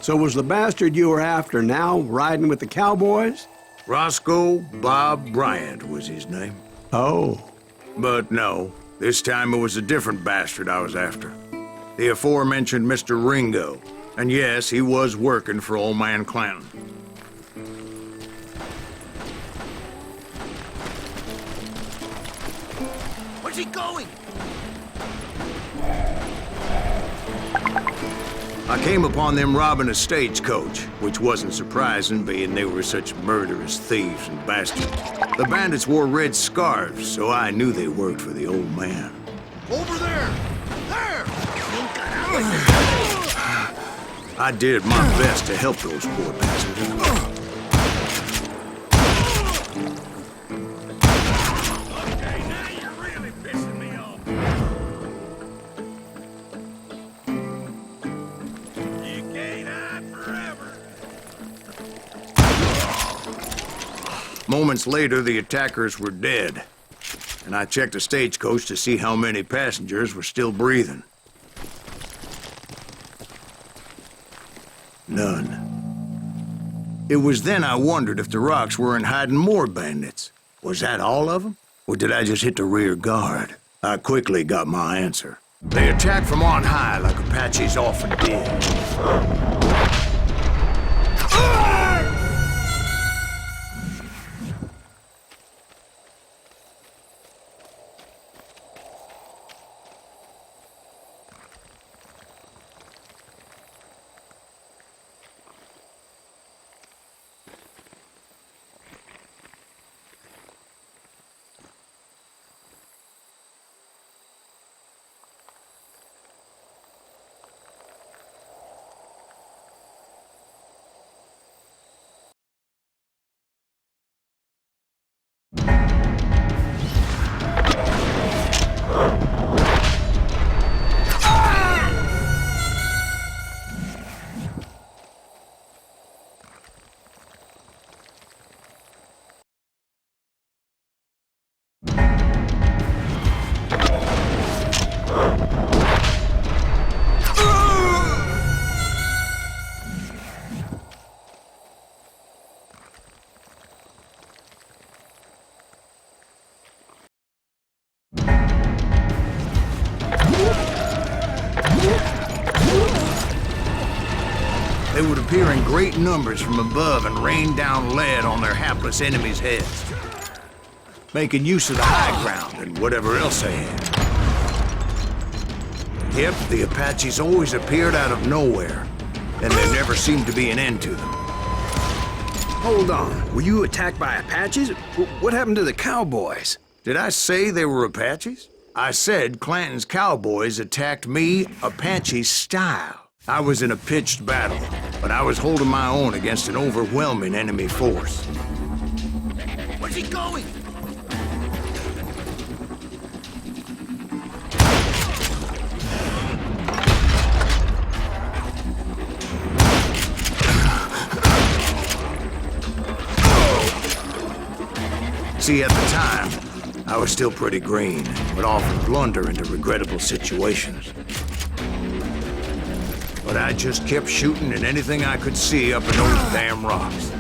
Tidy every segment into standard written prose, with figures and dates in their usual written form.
So was the bastard you were after now riding with the cowboys? Roscoe Bob Bryant was his name. Oh. But no, this time it was a different bastard I was after. The aforementioned Mr. Ringo. And yes, he was working for old man Clanton. Where's he going? I came upon them robbing a stagecoach, which wasn't surprising, being they were such murderous thieves and bastards. The bandits wore red scarves, so I knew they worked for the old man. Over there! There! I did my best to help those poor passengers. Okay, now you're really pissing me off. You can't hide forever. Moments later, the attackers were dead, and I checked the stagecoach to see how many passengers were still breathing. None. It was then I wondered if the rocks weren't hiding more bandits. Was that all of them? Or did I just hit the rear guard? I quickly got my answer. They attacked from on high like Apaches often did. They would appear in great numbers from above and rain down lead on their hapless enemies' heads, making use of the high ground and whatever else they had. Yep, the Apaches always appeared out of nowhere, and there never seemed to be an end to them. Hold on. Were you attacked by Apaches? What happened to the cowboys? Did I say they were Apaches? I said Clanton's cowboys attacked me Apache style. I was in a pitched battle, but I was holding my own against an overwhelming enemy force. Where's he going? See, at the time, I was still pretty green, but often blunder into regrettable situations. But I just kept shooting at anything I could see up in those damn rocks.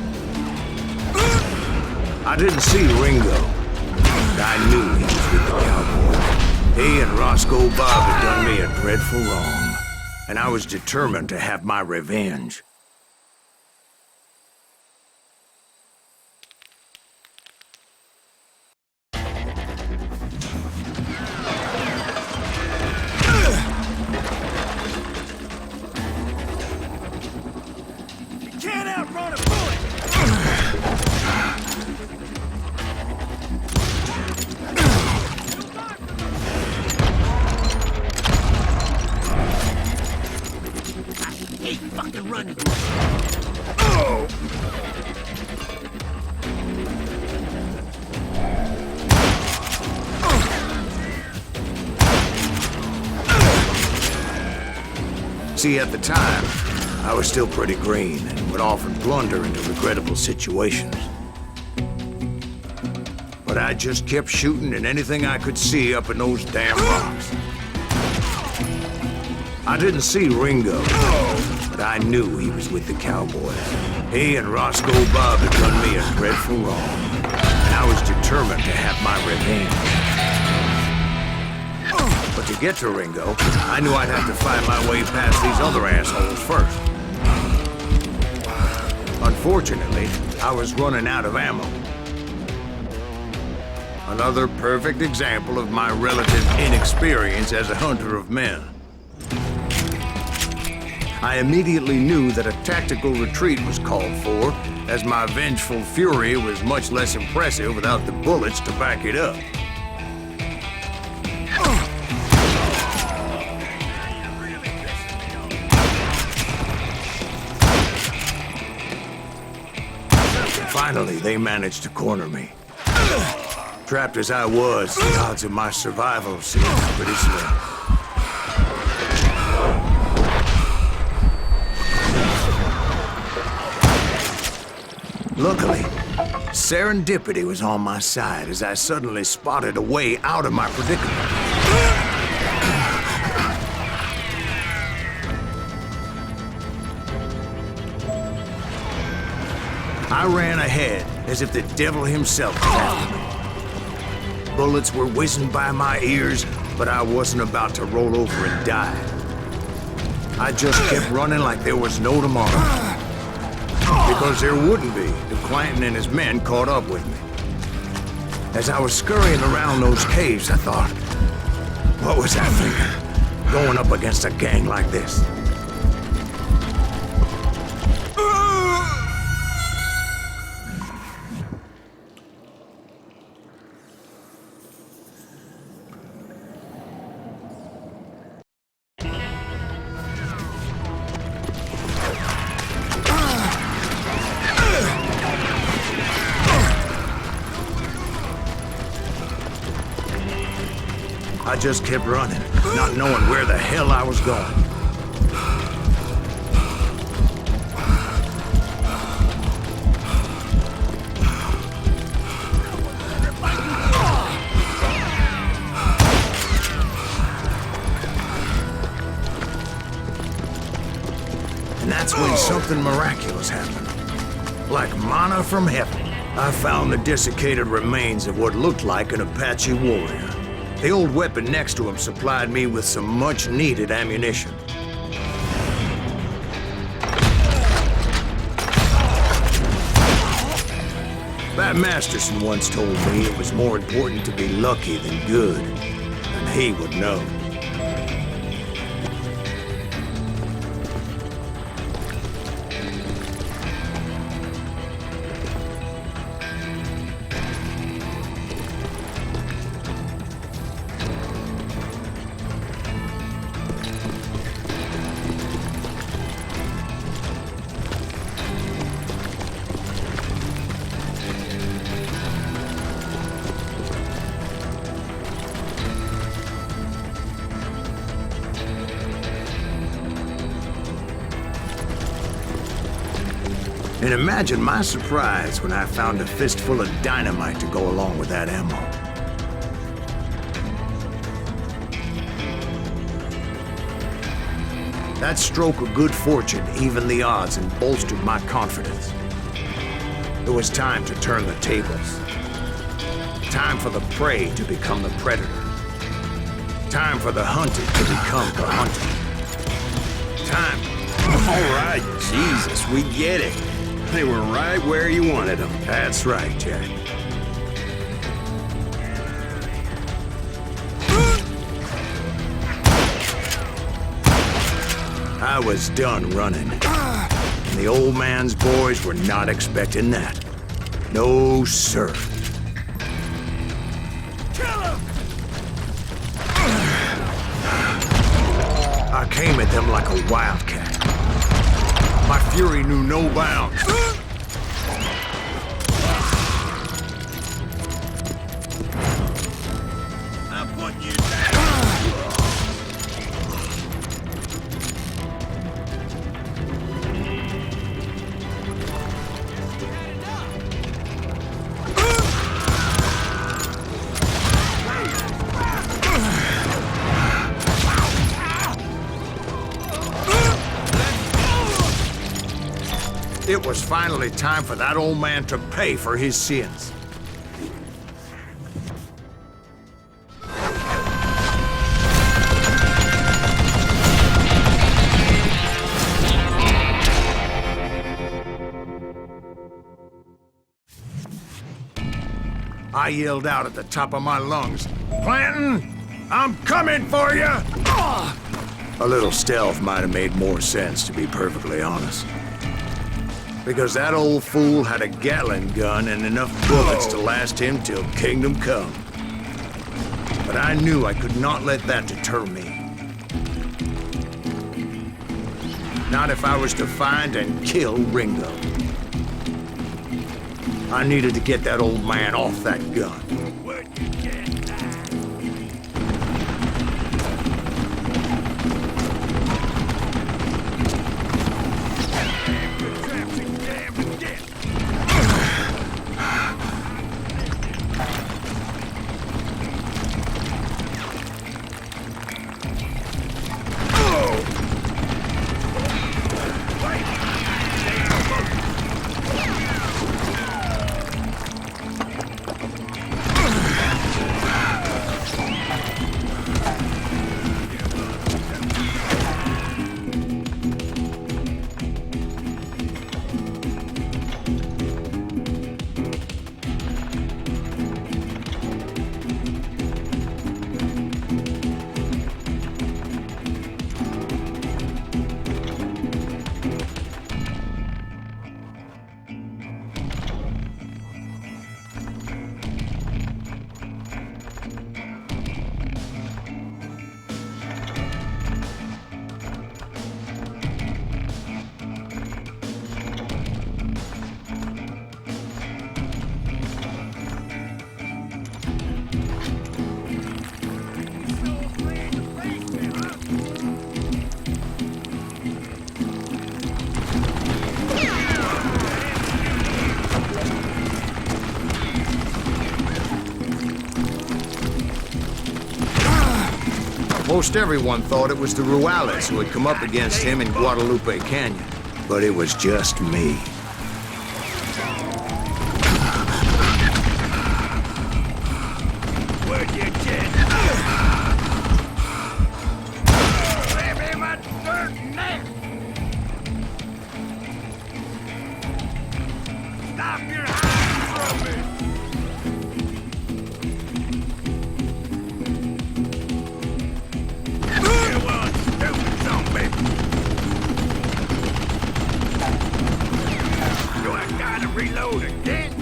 I didn't see Ringo, but I knew he was with the cowboys. He and Roscoe Bob had done me a dreadful wrong, and I was determined to have my revenge. Can't outrun a bullet! I hate fucking running. See, at the time, I was still pretty green and would often blunder into regrettable situations. But I just kept shooting at anything I could see up in those damn rocks. I didn't see Ringo, but I knew he was with the cowboys. He and Roscoe Bob had done me a dreadful wrong, and I was determined to have my revenge. But to get to Ringo, I knew I'd have to find my way past these other assholes first. Unfortunately, I was running out of ammo. Another perfect example of my relative inexperience as a hunter of men. I immediately knew that a tactical retreat was called for, as my vengeful fury was much less impressive without the bullets to back it up. Finally, they managed to corner me. Trapped as I was, the odds of my survival seemed pretty slim. Luckily, serendipity was on my side as I suddenly spotted a way out of my predicament. I ran ahead as if the devil himself was after me. Bullets were whizzing by my ears, but I wasn't about to roll over and die. I just kept running like there was no tomorrow. Because there wouldn't be if Clanton and his men caught up with me. As I was scurrying around those caves, I thought, what was I thinking? Going up against a gang like this? I just kept running, not knowing where the hell I was going. And that's when something miraculous happened. Like manna from heaven, I found the desiccated remains of what looked like an Apache warrior. The old weapon next to him supplied me with some much-needed ammunition. Bat Masterson once told me it was more important to be lucky than good, and he would know. And imagine my surprise when I found a fistful of dynamite to go along with that ammo. That stroke of good fortune evened the odds and bolstered my confidence. It was time to turn the tables. Time for the prey to become the predator. Time for the hunted to become the hunted. Time. All right, Jesus, we get it. They were right where you wanted them. That's right, Jack. I was done running. And the old man's boys were not expecting that. No, sir. Kill him! I came at them like a wildcat. My fury knew no bounds. I'm putting you down! was finally time for that old man to pay for his sins. I yelled out at the top of my lungs, "Clanton, I'm coming for you!" A little stealth might have made more sense, to be perfectly honest. Because that old fool had a Gatling gun and enough bullets to last him till kingdom come. But I knew I could not let that deter me. Not if I was to find and kill Ringo. I needed to get that old man off that gun. Most everyone thought it was the Ruales who had come up against him in Guadalupe Canyon, but it was just me. Where'd you get? Leave him a dirt neck! Stop your hands from me! You one stupid zombie! Do I gotta reload again?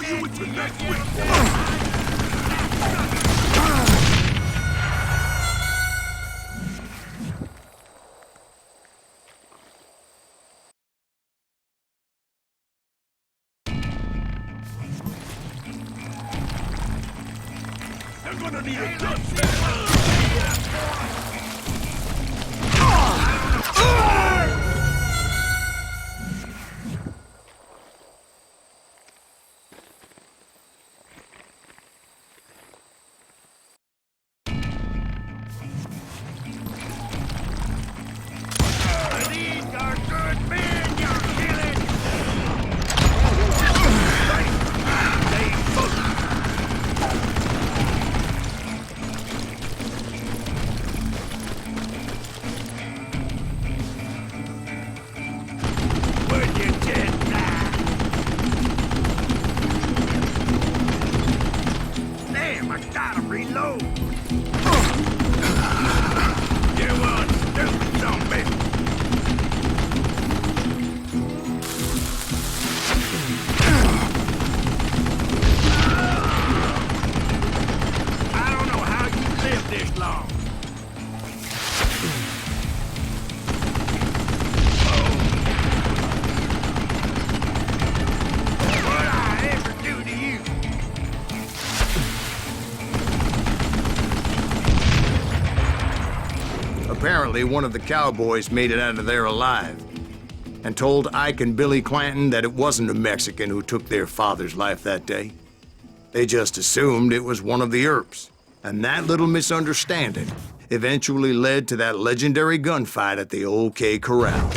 You with your neck They're gonna need a gun. These are good men you're killing! Stay focused! Finally, one of the cowboys made it out of there alive and told Ike and Billy Clanton that it wasn't a Mexican who took their father's life that day. They just assumed it was one of the Earps, and that little misunderstanding eventually led to that legendary gunfight at the OK Corral.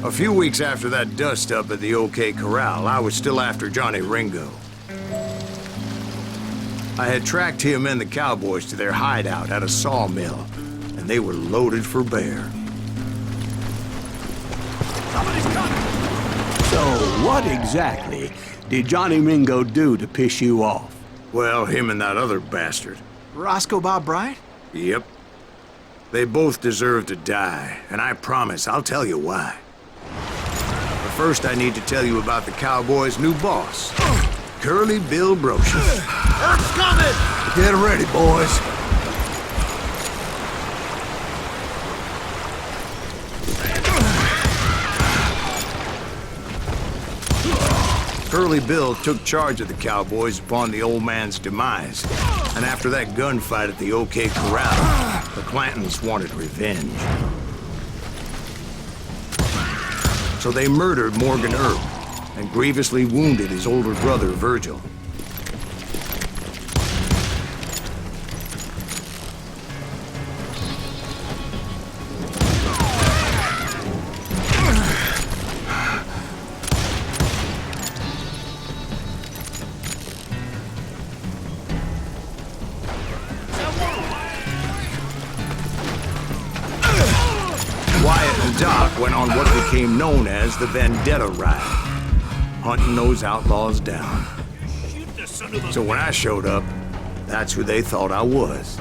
A few weeks after that dust-up at the OK Corral, I was still after Johnny Ringo. I had tracked him and the cowboys to their hideout at a sawmill, and they were loaded for bear. Somebody's coming! So, what exactly did Johnny Ringo do to piss you off? Well, him and that other bastard. Roscoe Bob Bryant? Yep. They both deserve to die, and I promise I'll tell you why. But first, I need to tell you about the Cowboys' new boss, Curly Bill Brocious. Earth's coming! Get ready, boys. Curly Bill took charge of the Cowboys upon the old man's demise. And after that gunfight at the OK Corral, the Clantons wanted revenge. So they murdered Morgan Earp and grievously wounded his older brother, Virgil. Wyatt and Doc went on what became known as the Vendetta Ride, hunting those outlaws down. Shoot the son of a... So when I showed up, that's who they thought I was.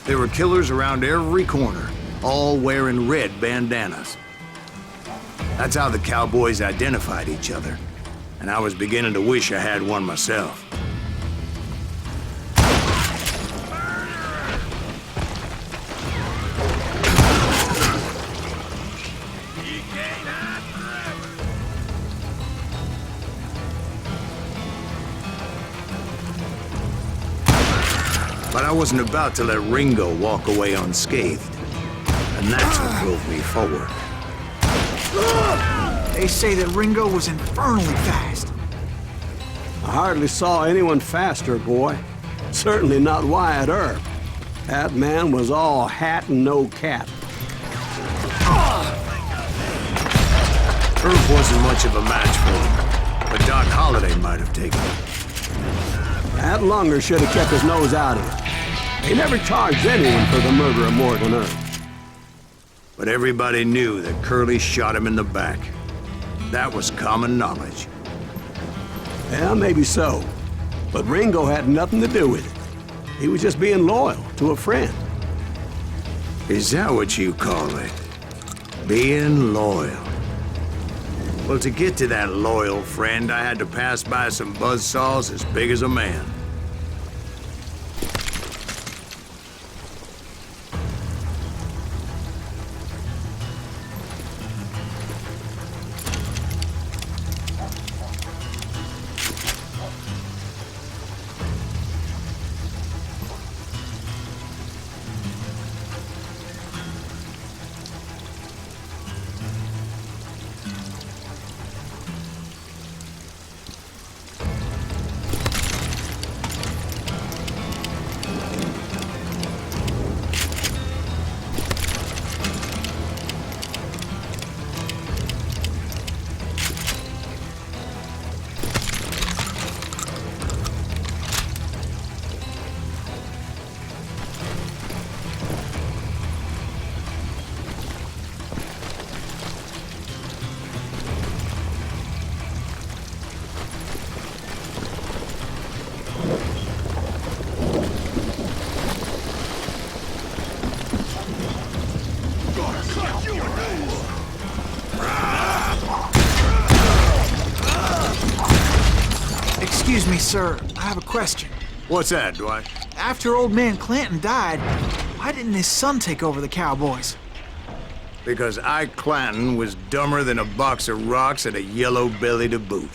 There were killers around every corner, all wearing red bandanas. That's how the cowboys identified each other, and I was beginning to wish I had one myself. You can't hide forever. But I wasn't about to let Ringo walk away unscathed, and that's what drove me forward. They say that Ringo was infernally fast. I hardly saw anyone faster, boy. Certainly not Wyatt Earp. That man was all hat and no cap. Earp wasn't much of a match for him, but Doc Holliday might have taken him. That lunger should have kept his nose out of it. They never charged anyone for the murder of Morgan Earp. But everybody knew that Curly shot him in the back. That was common knowledge. Yeah, maybe so. But Ringo had nothing to do with it. He was just being loyal to a friend. Is that what you call it? Being loyal? Well, to get to that loyal friend, I had to pass by some buzzsaws as big as a man. Excuse me, sir. I have a question. What's that, Dwight? After old man Clanton died, why didn't his son take over the Cowboys? Because Ike Clanton was dumber than a box of rocks and a yellow belly to boot.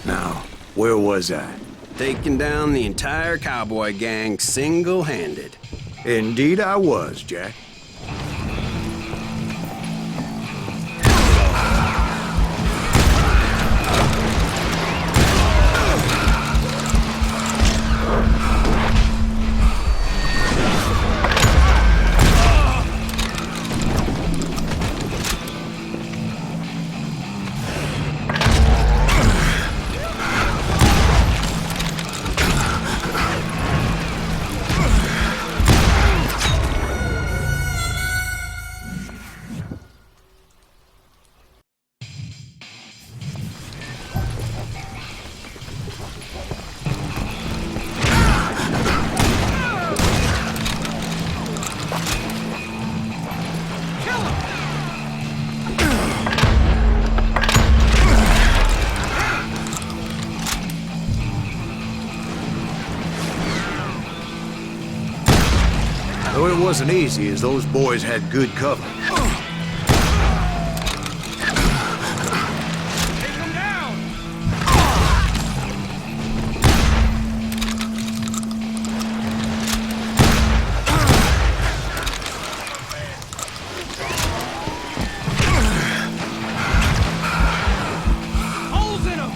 Now, where was I? Taking down the entire cowboy gang single-handed. Indeed I was, Jack. Though it wasn't easy, as those boys had good cover. Take him down! Holes in him!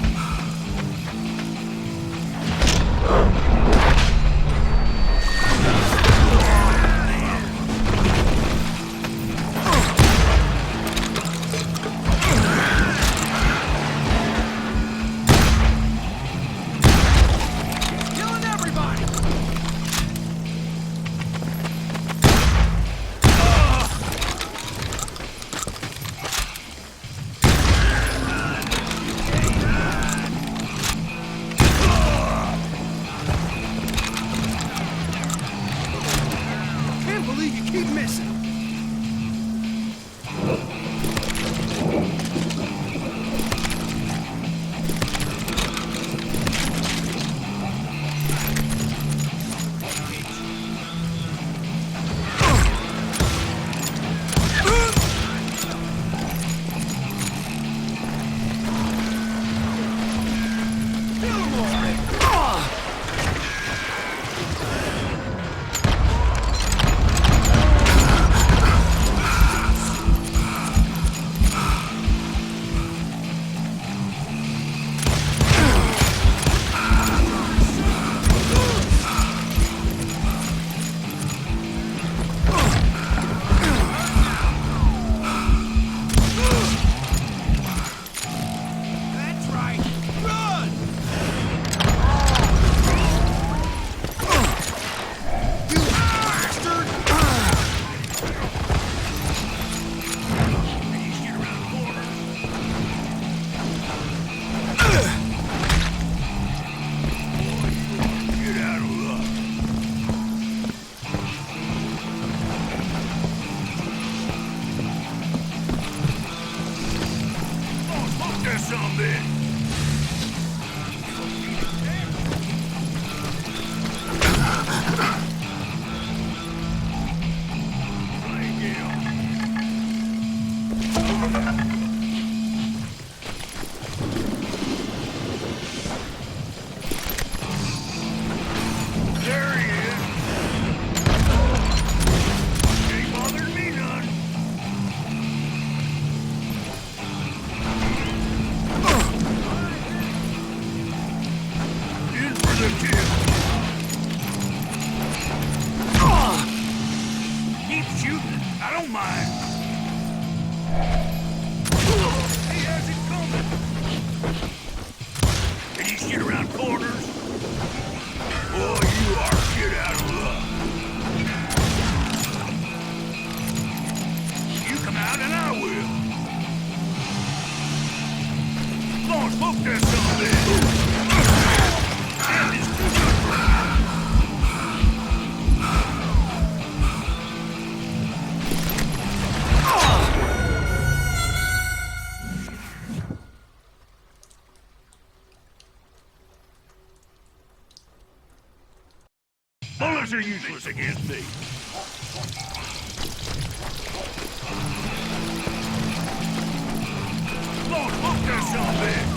the kill. Keep shooting. I don't mind. He has it coming. Can you shoot around corners? Boy, you are shit out of luck. You come out and I will. Come on, smoke that son of a bitch. Damn, it's too good for me. Bullets are useless against me. Come on, smoke that son of a bitch.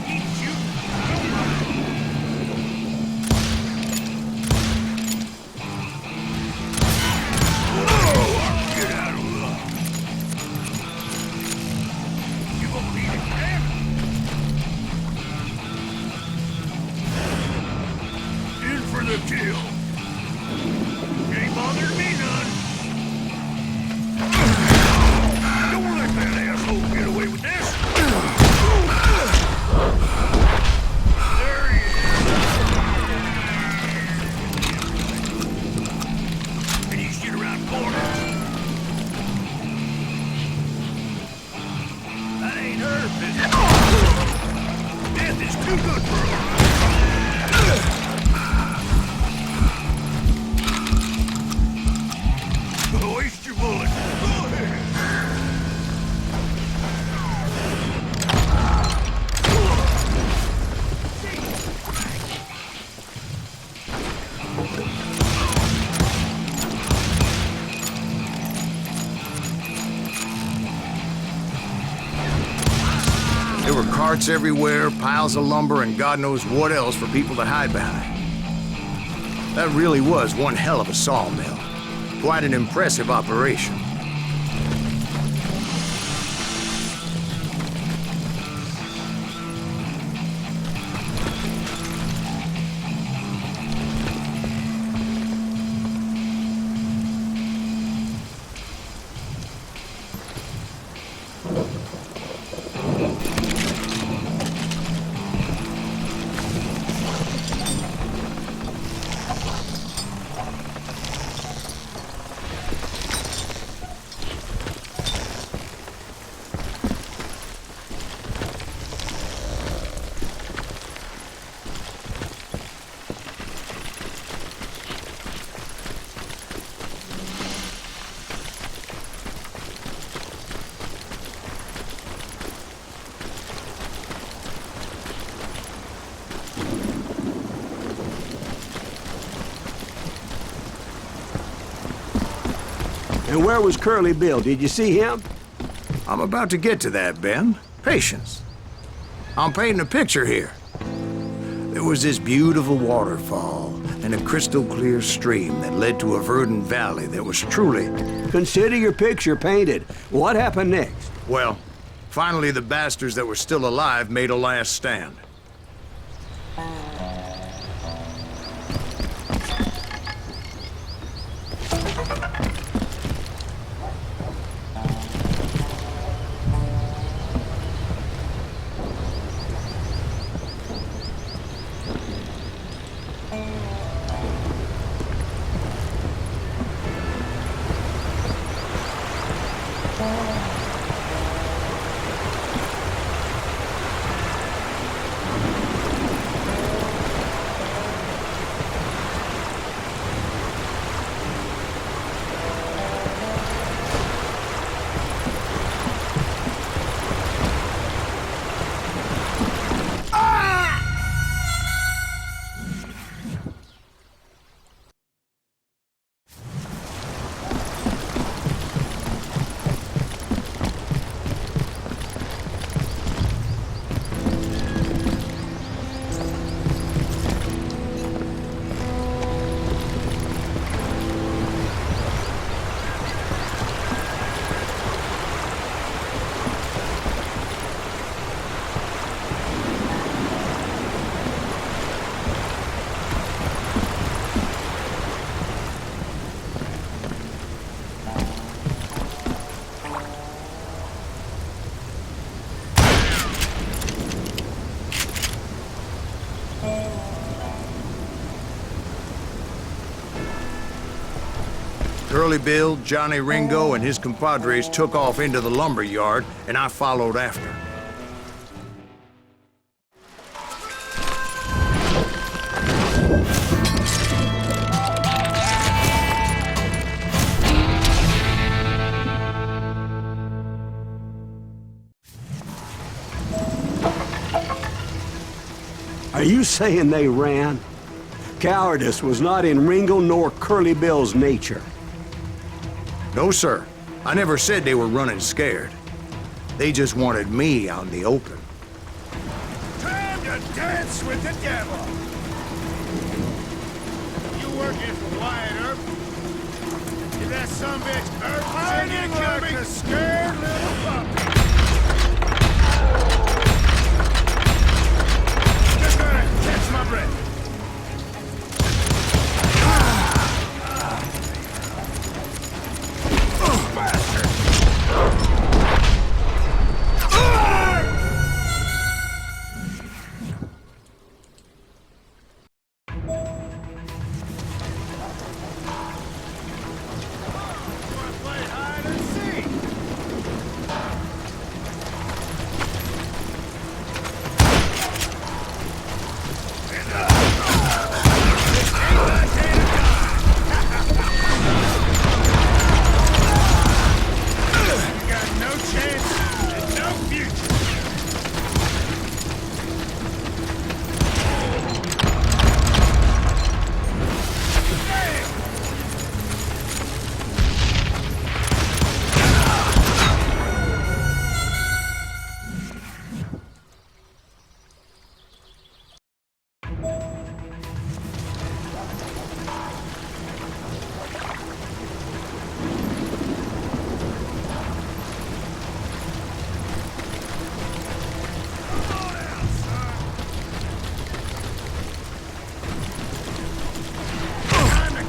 Keep shooting. Don't mind. Whoa, get out of luck. You gonna beat it, man? In for the kill. Ain't bothered me none. Don't let that asshole get away with this. There he is. Can you shoot around corners? That ain't her business. Death is too good for her. Waste your bullet. Go ahead. There were carts everywhere, piles of lumber, and God knows what else for people to hide behind. That really was one hell of a sawmill. Quite an impressive operation. And where was Curly Bill? Did you see him? I'm about to get to that, Ben. Patience. I'm painting a picture here. There was this beautiful waterfall and a crystal clear stream that led to a verdant valley that was truly... Consider your picture painted. What happened next? Well, finally the bastards that were still alive made a last stand. Curly Bill, Johnny Ringo, and his compadres took off into the lumber yard, and I followed after. Are you saying they ran? Cowardice was not in Ringo nor Curly Bill's nature. No, sir. I never said they were running scared. They just wanted me out in the open. Time to dance with the devil! You working for Wyatt Earp? Did that sumbitch Earp send you to kill me? A scared little puppy. Just gonna catch my breath.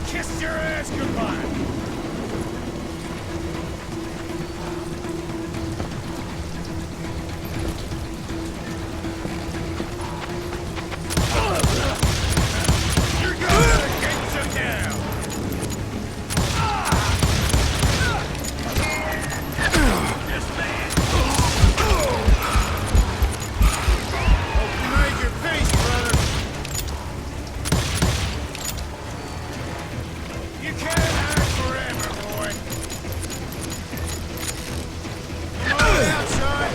Kiss your ass goodbye! You're gonna get some down! This man! Hope you made your peace, brother! You can't hide forever, boy! Come on out, son!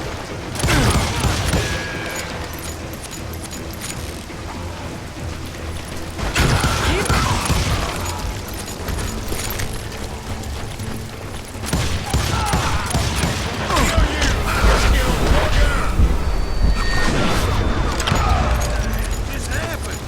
This happened!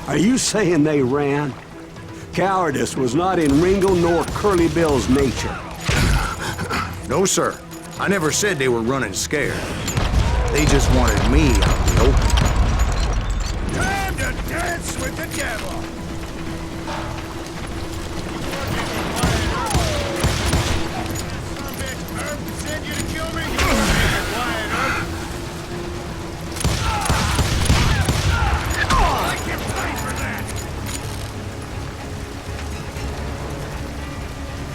Are you saying they ran? Cowardice was not in Ringo nor Curly Bill's nature. No, sir. I never said they were running scared. They just wanted me out in the open. Time to dance with the devil! Some bitch Earp sent you to kill me? Wyatt Earp. I can pay for that!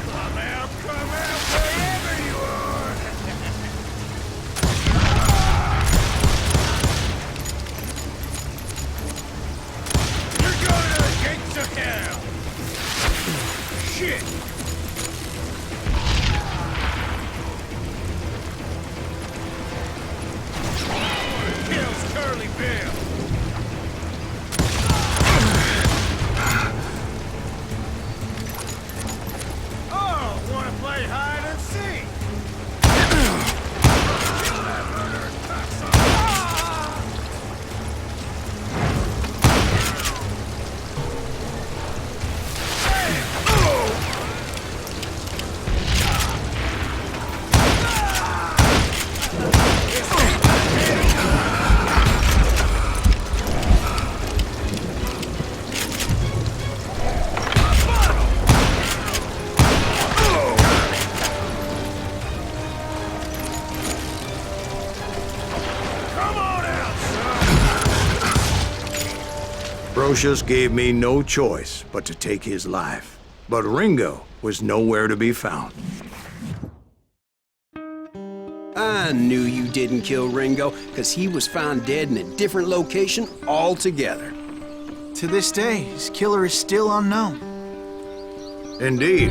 Come out, wherever you are! You're going to the gates of hell! Shit! Kills Curly Bill! Oh, wanna play hide and seek? Kill that murderer, cocksucker! Ambrosius gave me no choice but to take his life. But Ringo was nowhere to be found. I knew you didn't kill Ringo, because he was found dead in a different location altogether. To this day, his killer is still unknown. Indeed.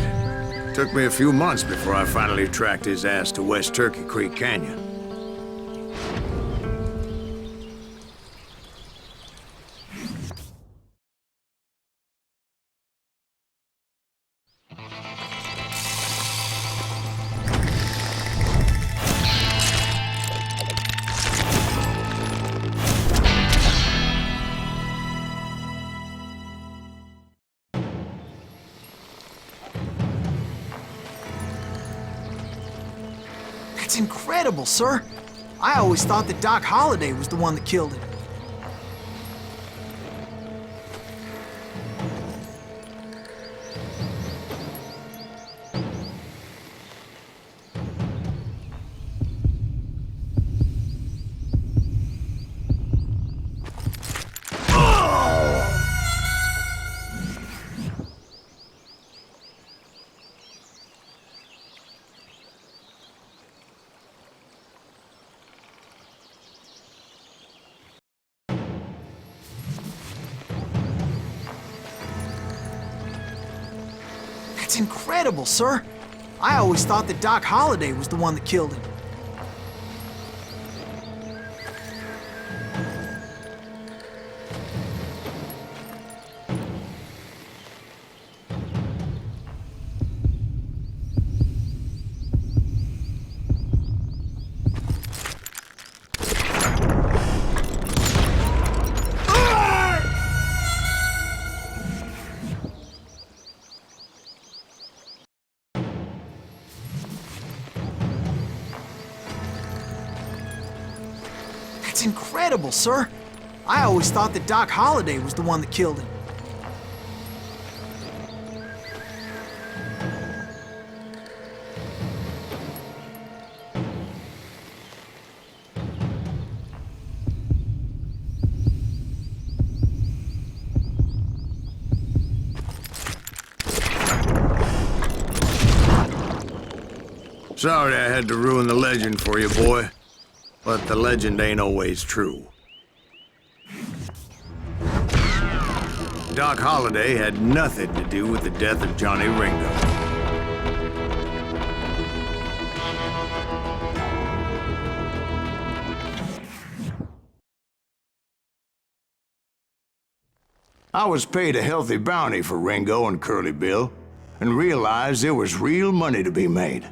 Took me a few months before I finally tracked his ass to West Turkey Creek Canyon. That's incredible, sir. I always thought that Doc Holliday was the one that killed him. That's incredible, sir. I always thought that Doc Holliday was the one that killed him. That's incredible, sir. I always thought that Doc Holliday was the one that killed him. Sorry I had to ruin the legend for you, boy. But the legend ain't always true. Doc Holliday had nothing to do with the death of Johnny Ringo. I was paid a healthy bounty for Ringo and Curly Bill, and realized there was real money to be made.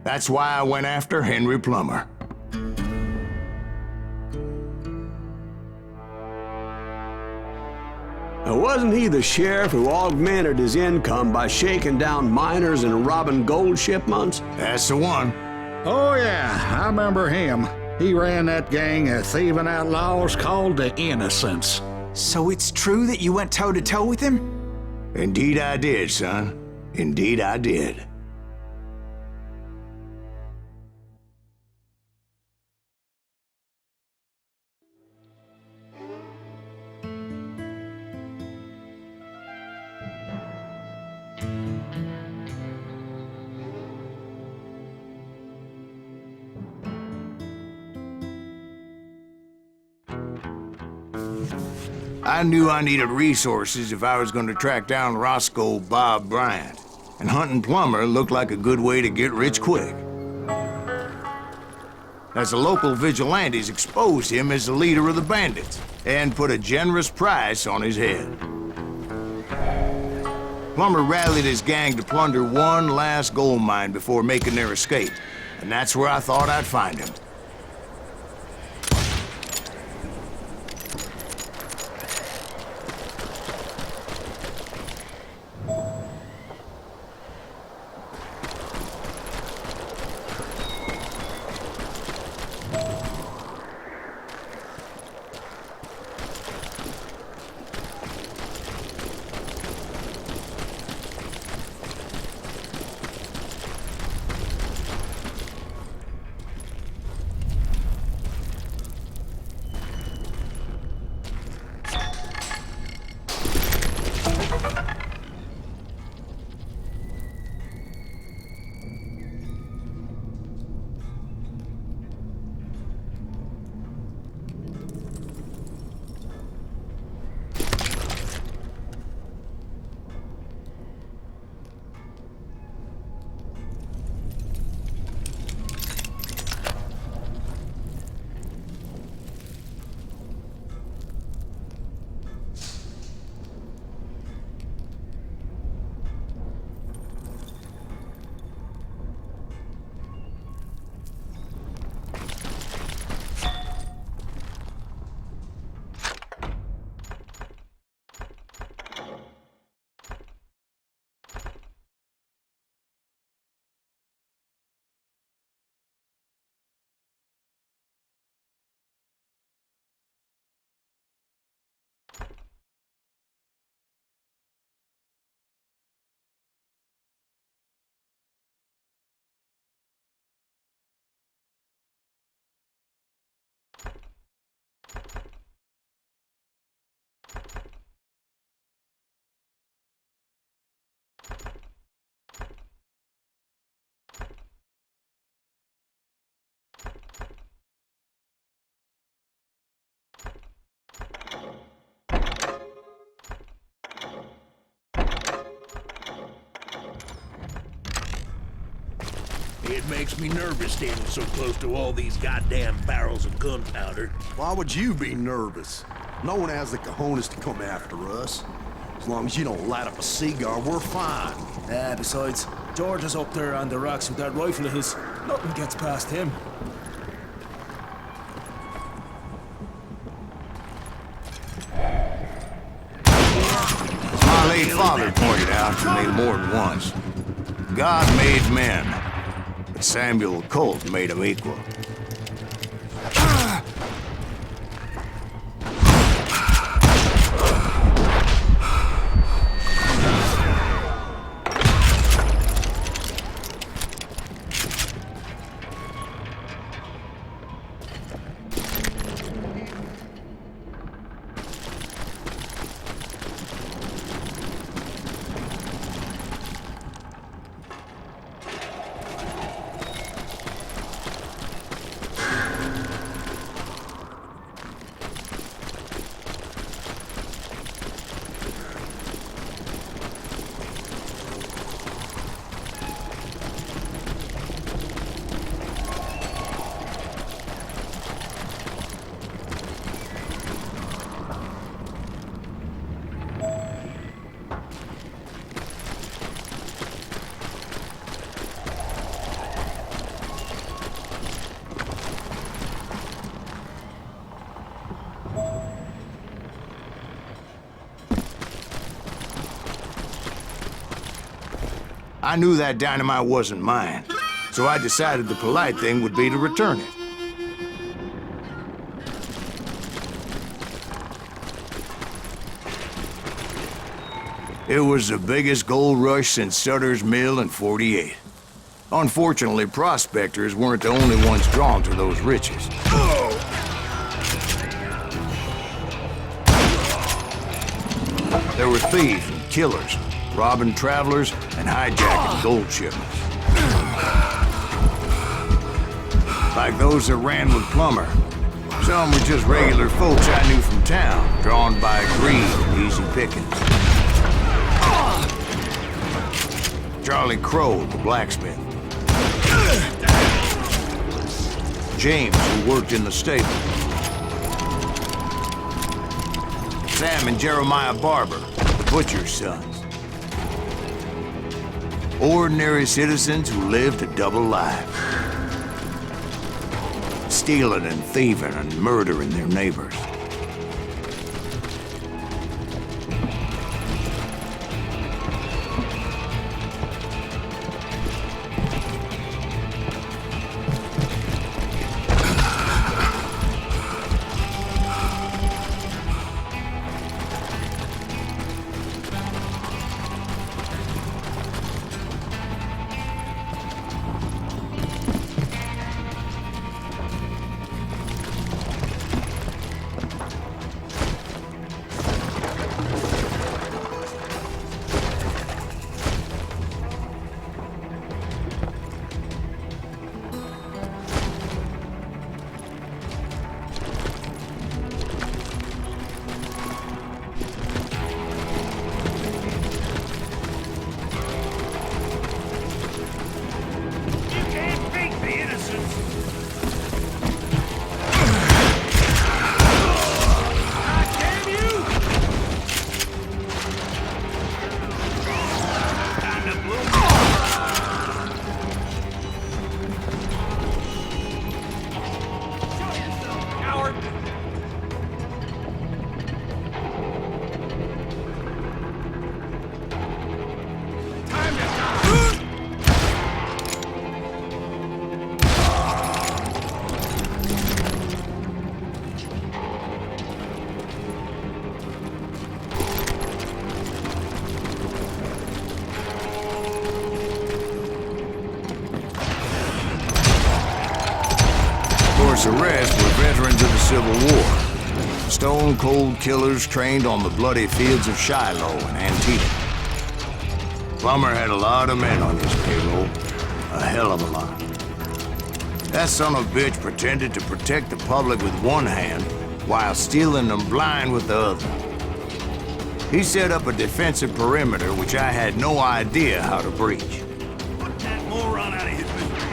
That's why I went after Henry Plummer. Wasn't he the sheriff who augmented his income by shaking down miners and robbing gold shipments? That's the one. Oh, yeah, I remember him. He ran that gang of thieving outlaws called the Innocents. So it's true that you went toe-to-toe with him? Indeed I did, son. Indeed I did. I knew I needed resources if I was going to track down Roscoe Bob Bryant, and hunting Plummer looked like a good way to get rich quick. As the local vigilantes exposed him as the leader of the bandits, and put a generous price on his head. Plummer rallied his gang to plunder one last gold mine before making their escape, and that's where I thought I'd find him. It makes me nervous standing so close to all these goddamn barrels of gunpowder. Why would you be nervous? No one has the cojones to come after us. As long as you don't light up a cigar, we're fine. Besides, George is up there on the rocks with that rifle of his. Nothing gets past him. As my late father pointed out to me more than once, God made men, but Samuel Colt made them equal. I knew that dynamite wasn't mine, so I decided the polite thing would be to return it. It was the biggest gold rush since Sutter's Mill in '48. Unfortunately, prospectors weren't the only ones drawn to those riches. There were thieves and killers, robbing travelers and hijacking gold shipments. Like those that ran with Plummer. Some were just regular folks I knew from town, drawn by greed and easy pickings. Charlie Crow, the blacksmith. James, who worked in the stable. Sam and Jeremiah Barber, the butcher's sons. Ordinary citizens who lived a double life. Stealing and thieving and murdering their neighbors. The rest were veterans of the Civil War. Stone-cold killers trained on the bloody fields of Shiloh and Antietam. Plummer had a lot of men on his payroll. A hell of a lot. That son of a bitch pretended to protect the public with one hand while stealing them blind with the other. He set up a defensive perimeter which I had no idea how to breach. Put that moron out of his business.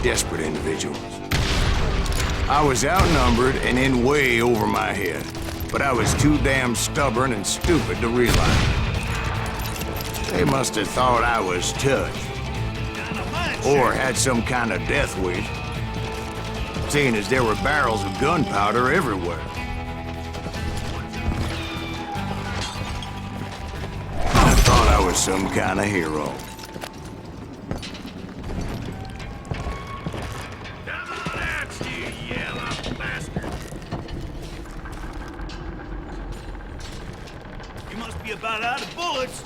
desperate individuals. I was outnumbered and in way over my head, but I was too damn stubborn and stupid to realize it. They must have thought I was touched, or had some kind of death wish, seeing as there were barrels of gunpowder everywhere. I thought I was some kind of hero. About out of bullets.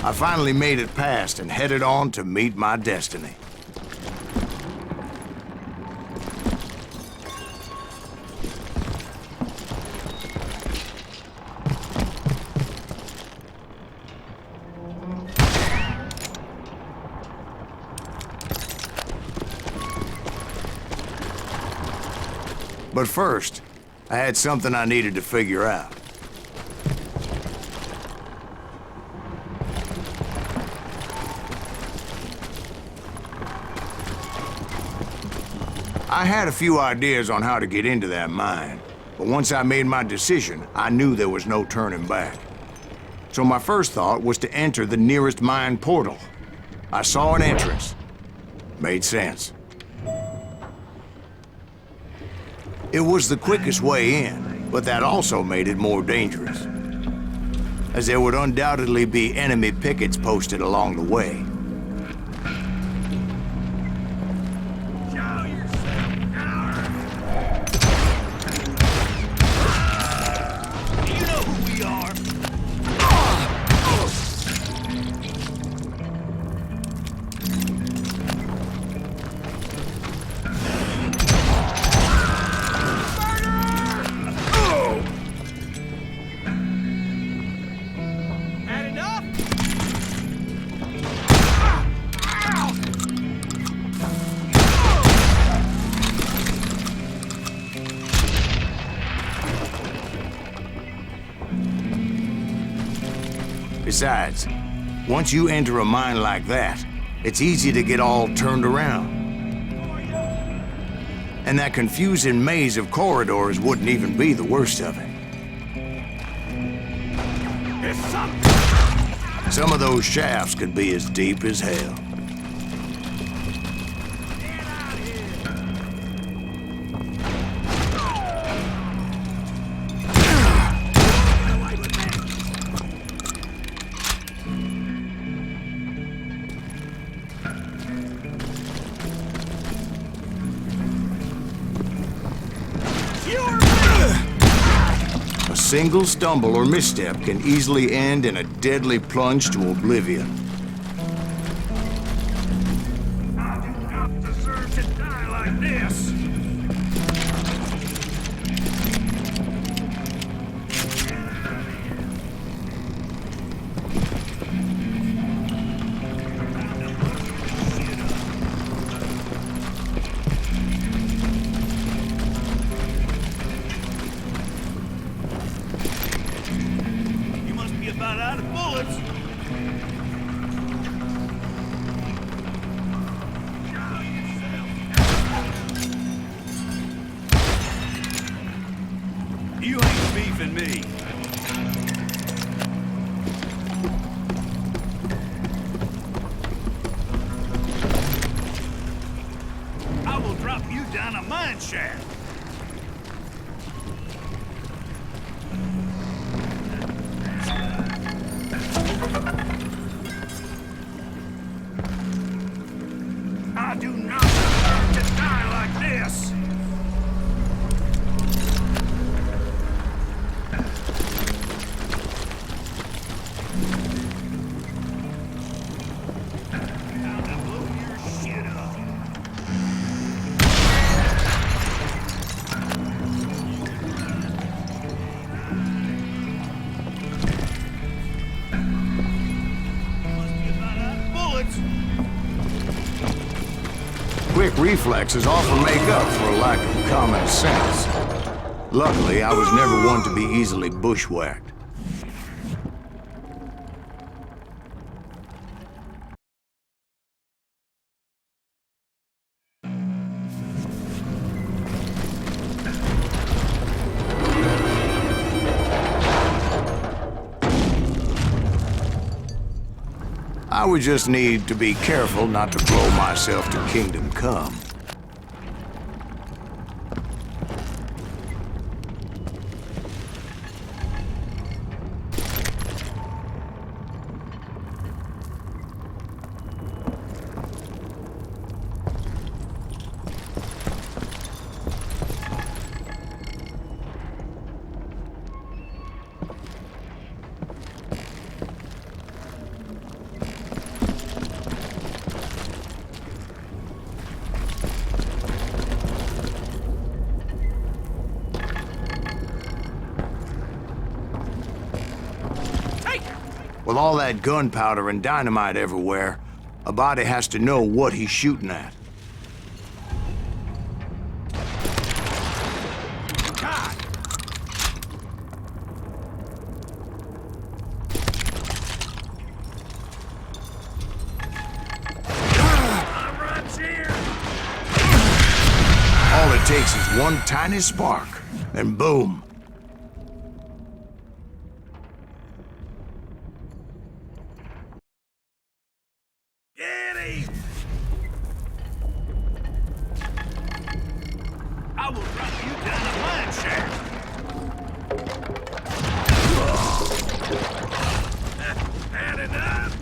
I finally made it past and headed on to meet my destiny. But first, I had something I needed to figure out. I had a few ideas on how to get into that mine, but once I made my decision, I knew there was no turning back. So my first thought was to enter the nearest mine portal. I saw an entrance. Made sense. It was the quickest way in, but that also made it more dangerous, as there would undoubtedly be enemy pickets posted along the way. Besides, once you enter a mine like that, it's easy to get all turned around. And that confusing maze of corridors wouldn't even be the worst of it. Some of those shafts could be as deep as hell. A single stumble or misstep can easily end in a deadly plunge to oblivion. I do not deserve to die like this. About out of bullets. You ain't beefing me. I will drop you down a mine shaft. I do not deserve to die like this! Time to blow your shit up. quick reflexes often make up for a lack of common sense. Luckily, I was never one to be easily bushwhacked. I would just need to be careful not to blow myself to kingdom come. With all that gunpowder and dynamite everywhere, a body has to know what he's shooting at. God! I'm right here! All it takes is one tiny spark, and boom. Get him! I will drop you down a mine shaft! Had enough?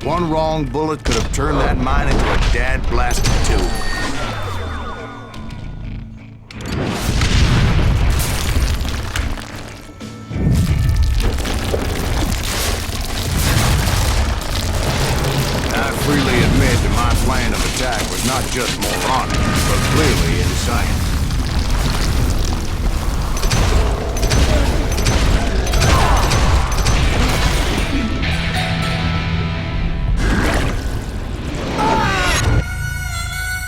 One wrong bullet could have turned that mine into a dad-blasted tube. I freely admit that my plan of attack was not just moronic, but clearly insane.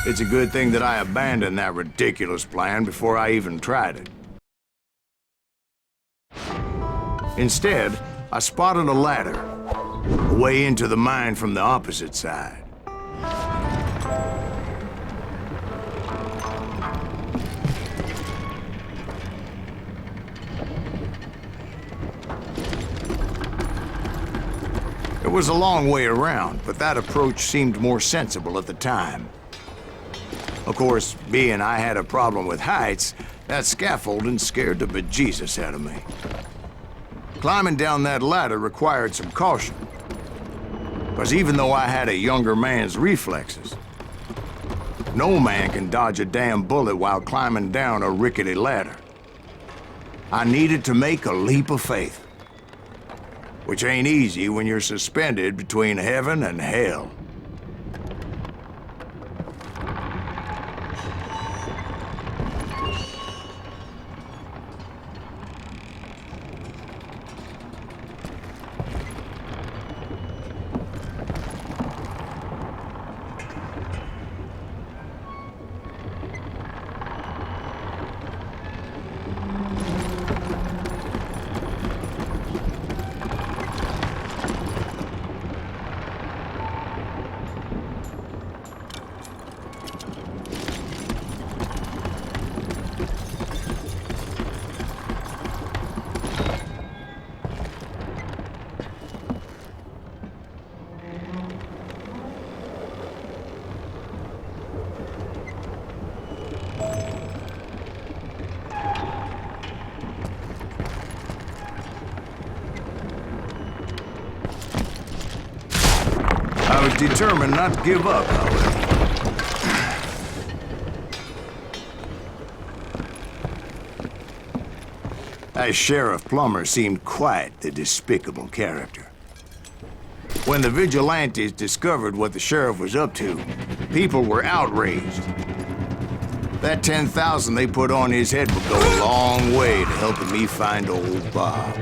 It's a good thing that I abandoned that ridiculous plan before I even tried it. Instead, I spotted a ladder, a way into the mine from the opposite side. It was a long way around, but that approach seemed more sensible at the time. Of course, being I had a problem with heights, that scaffolding scared the bejesus out of me. Climbing down that ladder required some caution, because even though I had a younger man's reflexes, no man can dodge a damn bullet while climbing down a rickety ladder. I needed to make a leap of faith, which ain't easy when you're suspended between heaven and hell. I was determined not to give up, however. As Sheriff Plummer seemed quite the despicable character. When the vigilantes discovered what the sheriff was up to, people were outraged. That 10,000 they put on his head would go a long way to helping me find old Bob.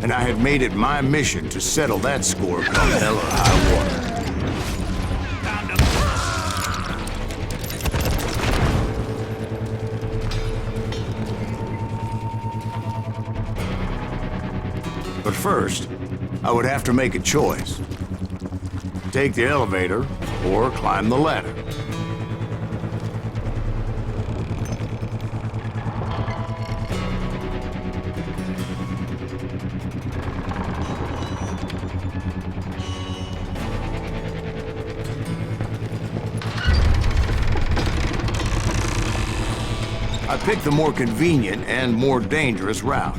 And I had made it my mission to settle that score come hell or high water. But first, I would have to make a choice. Take the elevator or climb the ladder. I picked the more convenient and more dangerous route.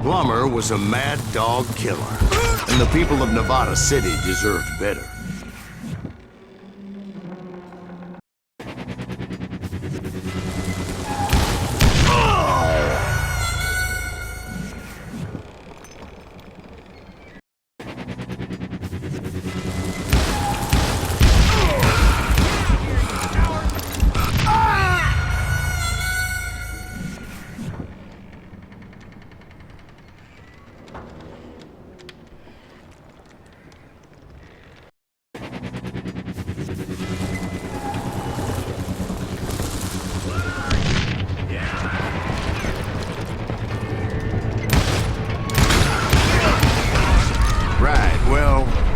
Plummer was a mad dog killer, and the people of Nevada City deserved better.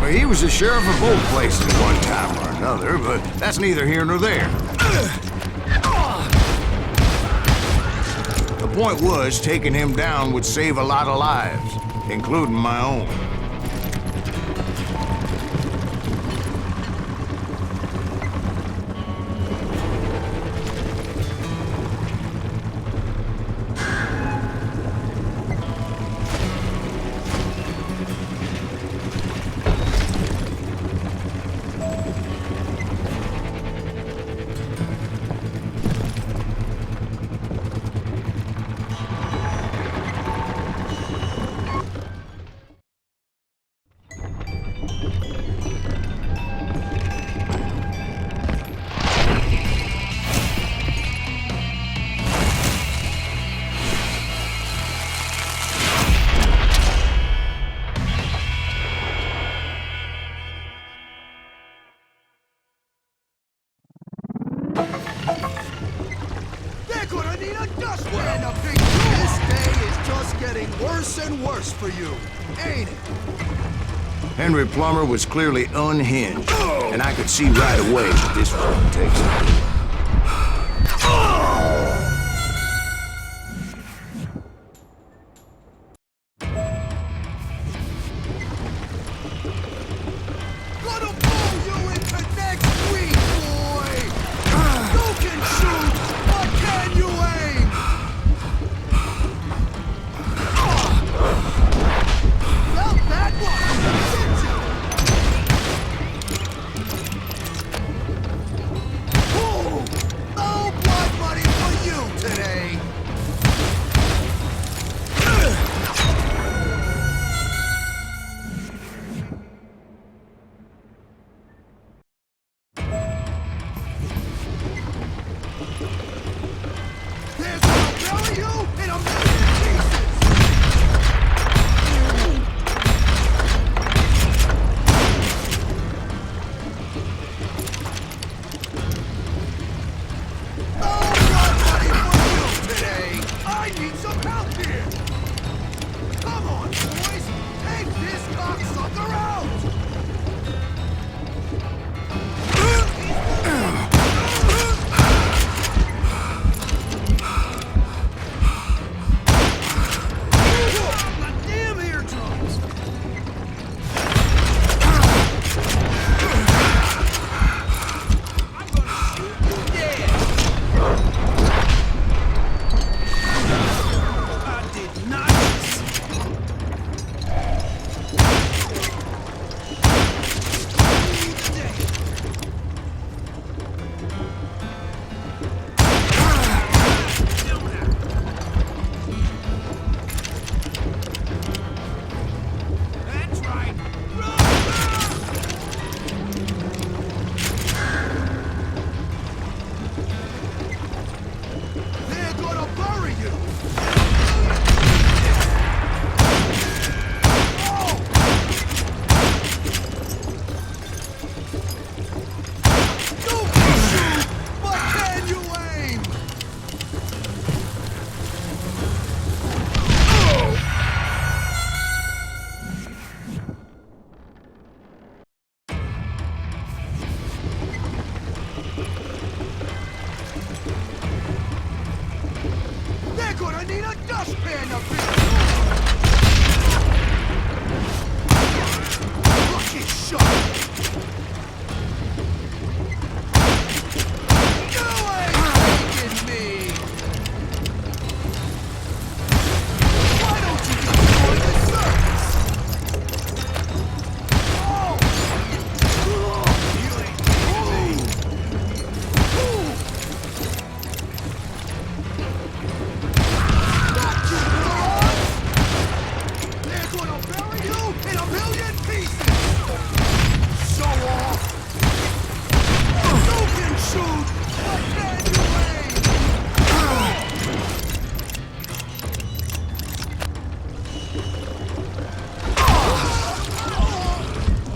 He was the sheriff of both places one time or another, but that's neither here nor there. The point was, taking him down would save a lot of lives, including my own. For you, ain't it? Henry Plummer was clearly unhinged, and I could see right away that this was gonna take in a million pieces! Nobody for you today! I need some help here! Come on, boys! Take this cocksucker out! Damn eardrums! I'm gonna shoot you dead! I did not That's right! They're gonna bury you! You can shoot, but can you aim? They're gonna need a dustpan up here! Lucky shot! You ain't taking me! Why don't you just join the circus? Oh! You ain't taking me! They're gonna bury you in a million pieces! Show off! You can shoot, but can you aim?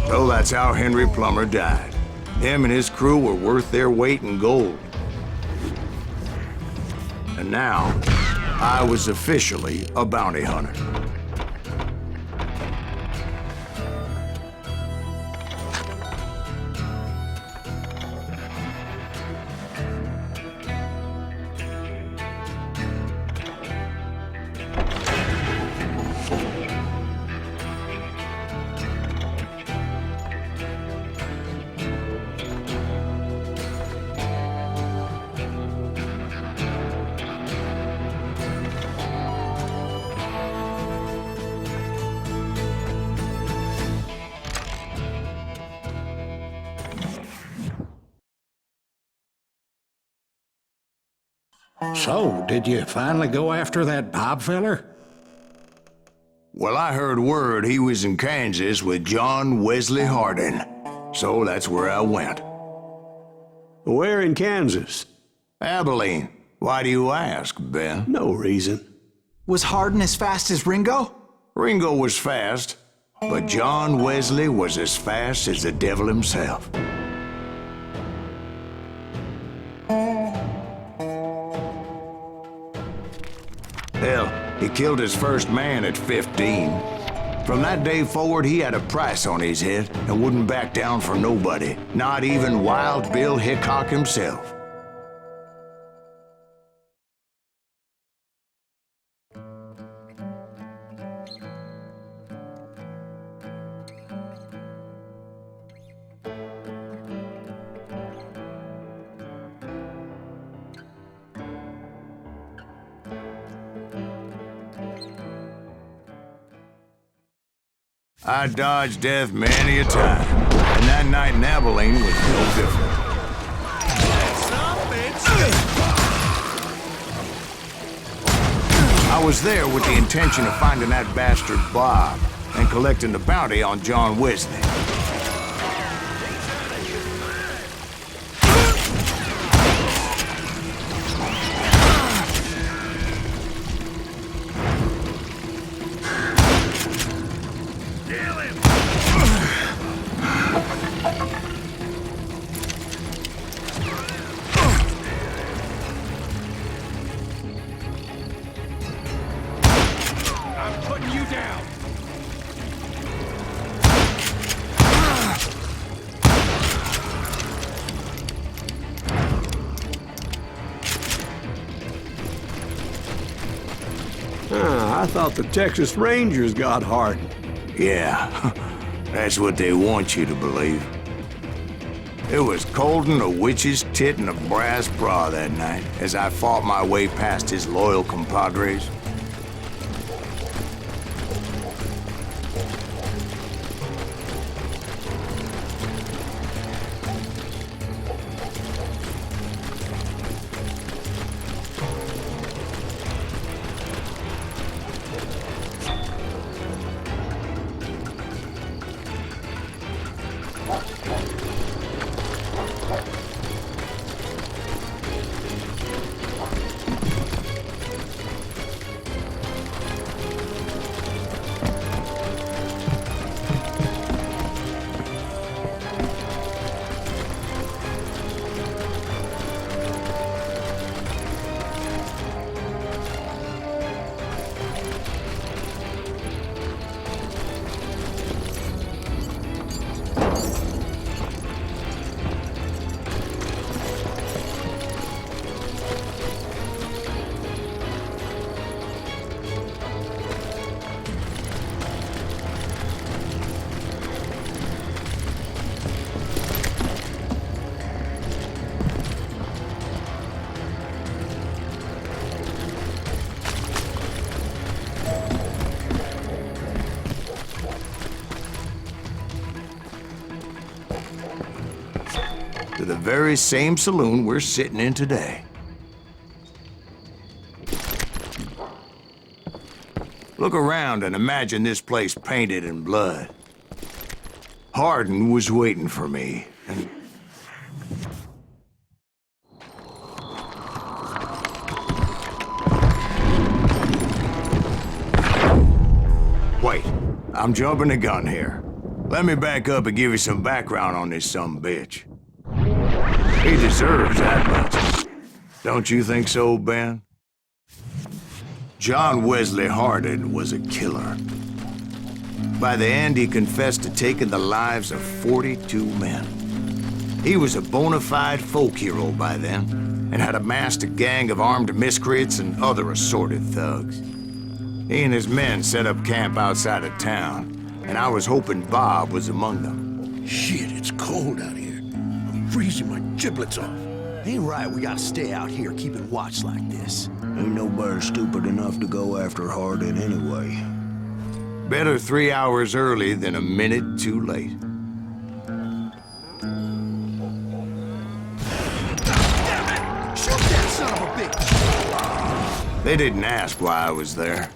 So that's how Henry Plummer died. Him and his crew were worth their weight in gold. And now, I was officially a bounty hunter. So, did you finally go after that Bob feller? Well, I heard word he was in Kansas with John Wesley Hardin. So that's where I went. Where in Kansas? Abilene. Why do you ask, Ben? No reason. Was Hardin as fast as Ringo? Ringo was fast, but John Wesley was as fast as the devil himself. Hell, he killed his first man at 15. From that day forward, he had a price on his head and wouldn't back down for nobody, not even Wild Bill Hickok himself. I dodged death many a time, and that night in Abilene was no different. I was there with the intention of finding that bastard Bob and collecting the bounty on John Wesley. I thought the Texas Rangers got Hardin. Yeah, that's what they want you to believe. It was cold and a witch's tit and a brass bra that night as I fought my way past his loyal compadres. To the very same saloon we're sitting in today. Look around and imagine this place painted in blood. Hardin was waiting for me, and... Wait, I'm jumping the gun here. Let me back up and give you some background on this sumbitch. He deserves that much. Don't you think so, Ben? John Wesley Hardin was a killer. By the end, he confessed to taking the lives of 42 men. He was a bona fide folk hero by then, and had amassed a gang of armed miscreants and other assorted thugs. He and his men set up camp outside of town, and I was hoping Bob was among them. Shit, it's cold out here. I'm freezing my giblets off. Ain't right we gotta stay out here keeping watch like this. Ain't nobody stupid enough to go after Hardin anyway. Better 3 hours early than a minute too late. Shoot that son of a bitch! They didn't ask why I was there.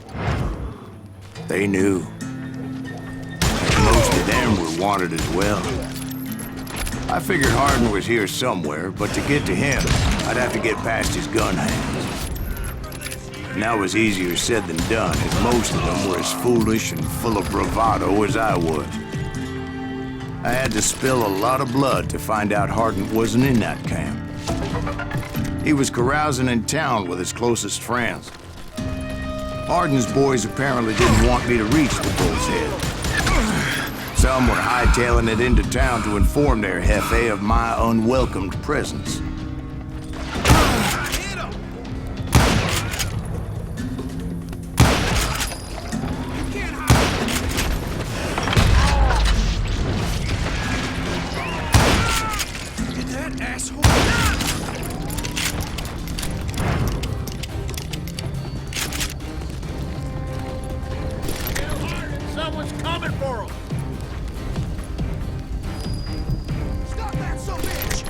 They knew. Most of them were wanted as well. I figured Hardin was here somewhere, but to get to him, I'd have to get past his gun hands. And that was easier said than done, as most of them were as foolish and full of bravado as I was. I had to spill a lot of blood to find out Hardin wasn't in that camp. He was carousing in town with his closest friends. Hardin's boys apparently didn't want me to reach the Bull's Head. Some were hightailing it into town to inform their jefe of my unwelcomed presence. Get that asshole! Someone's coming for him! Stop that son of a bitch!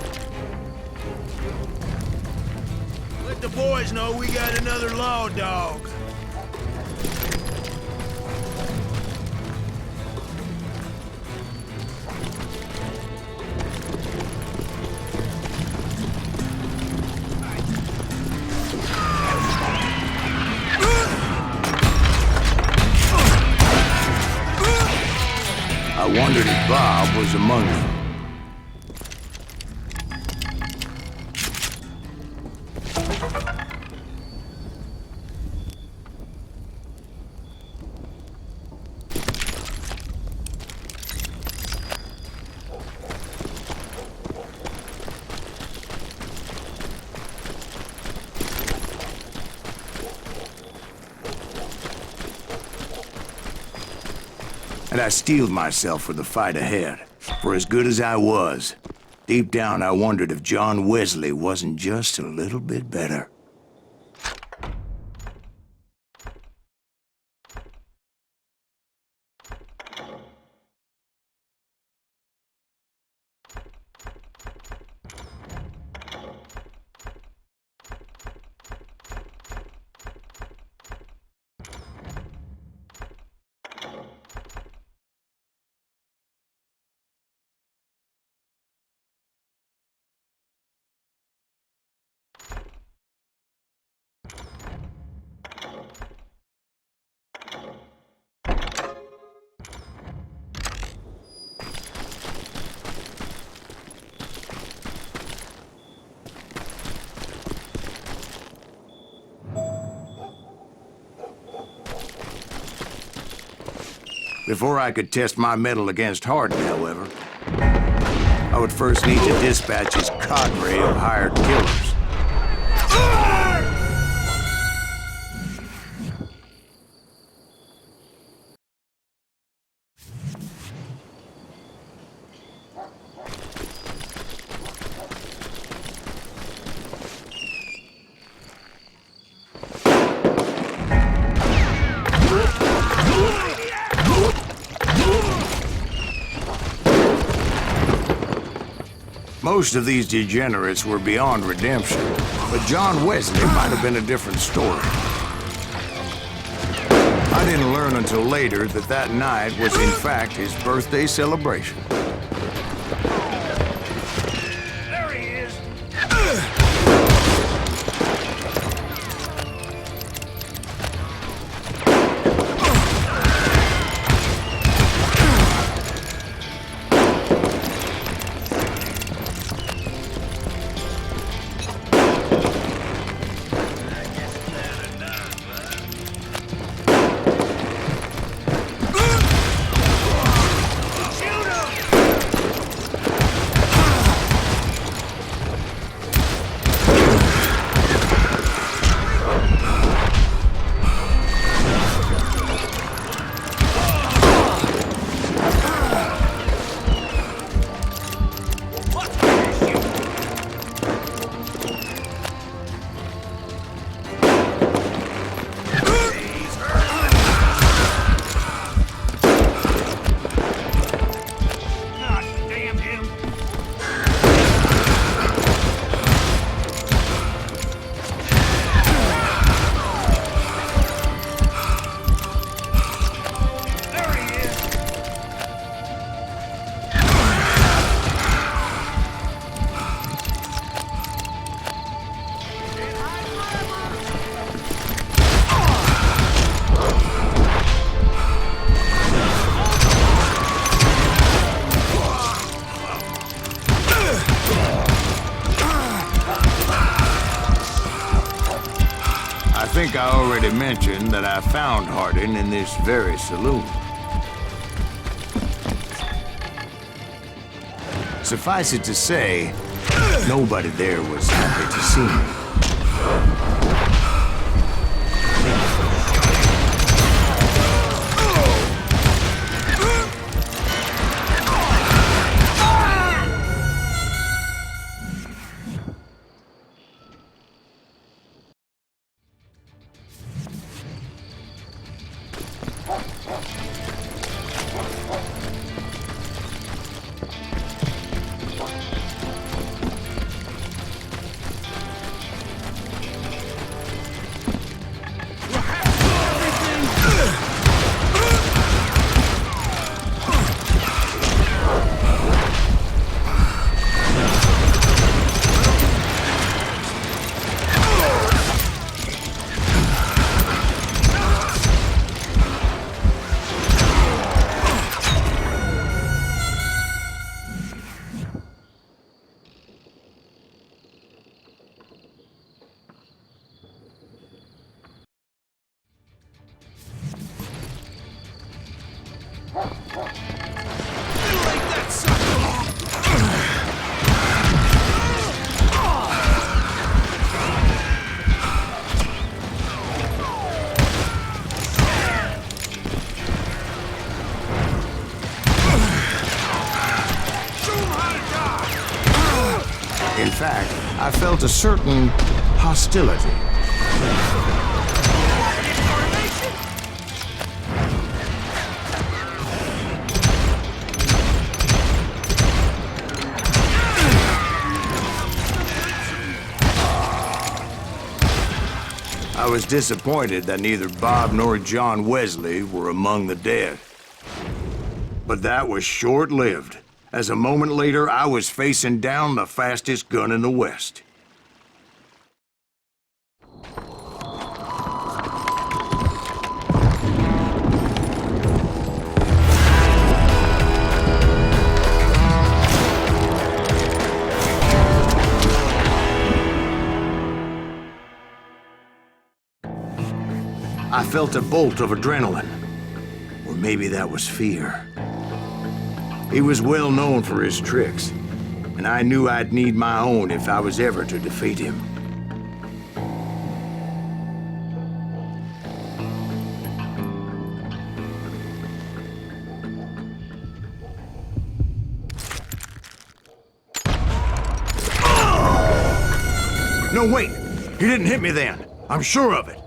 Let the boys know we got another law dog. I wondered if Bob was among them. and I steeled myself for the fight ahead. For as good as I was, deep down I wondered if John Wesley wasn't just a little bit better. Before I could test my mettle against Hardin, however, I would first need to dispatch his cadre of hired killers. Most of these degenerates were beyond redemption, but John Wesley might have been a different story. I didn't learn until later that that night was in fact his birthday celebration. There he is! I think I already mentioned that I found Hardin in this very saloon. Suffice it to say, nobody there was happy to see me. fact, I felt a certain hostility. I was disappointed that neither Bob nor John Wesley were among the dead. But that was short-lived, as a moment later I was facing down the fastest gun in the West. I felt a bolt of adrenaline, or maybe that was fear. He was well known for his tricks, and I knew I'd need my own if I was ever to defeat him. No, wait! He didn't hit me then. I'm sure of it.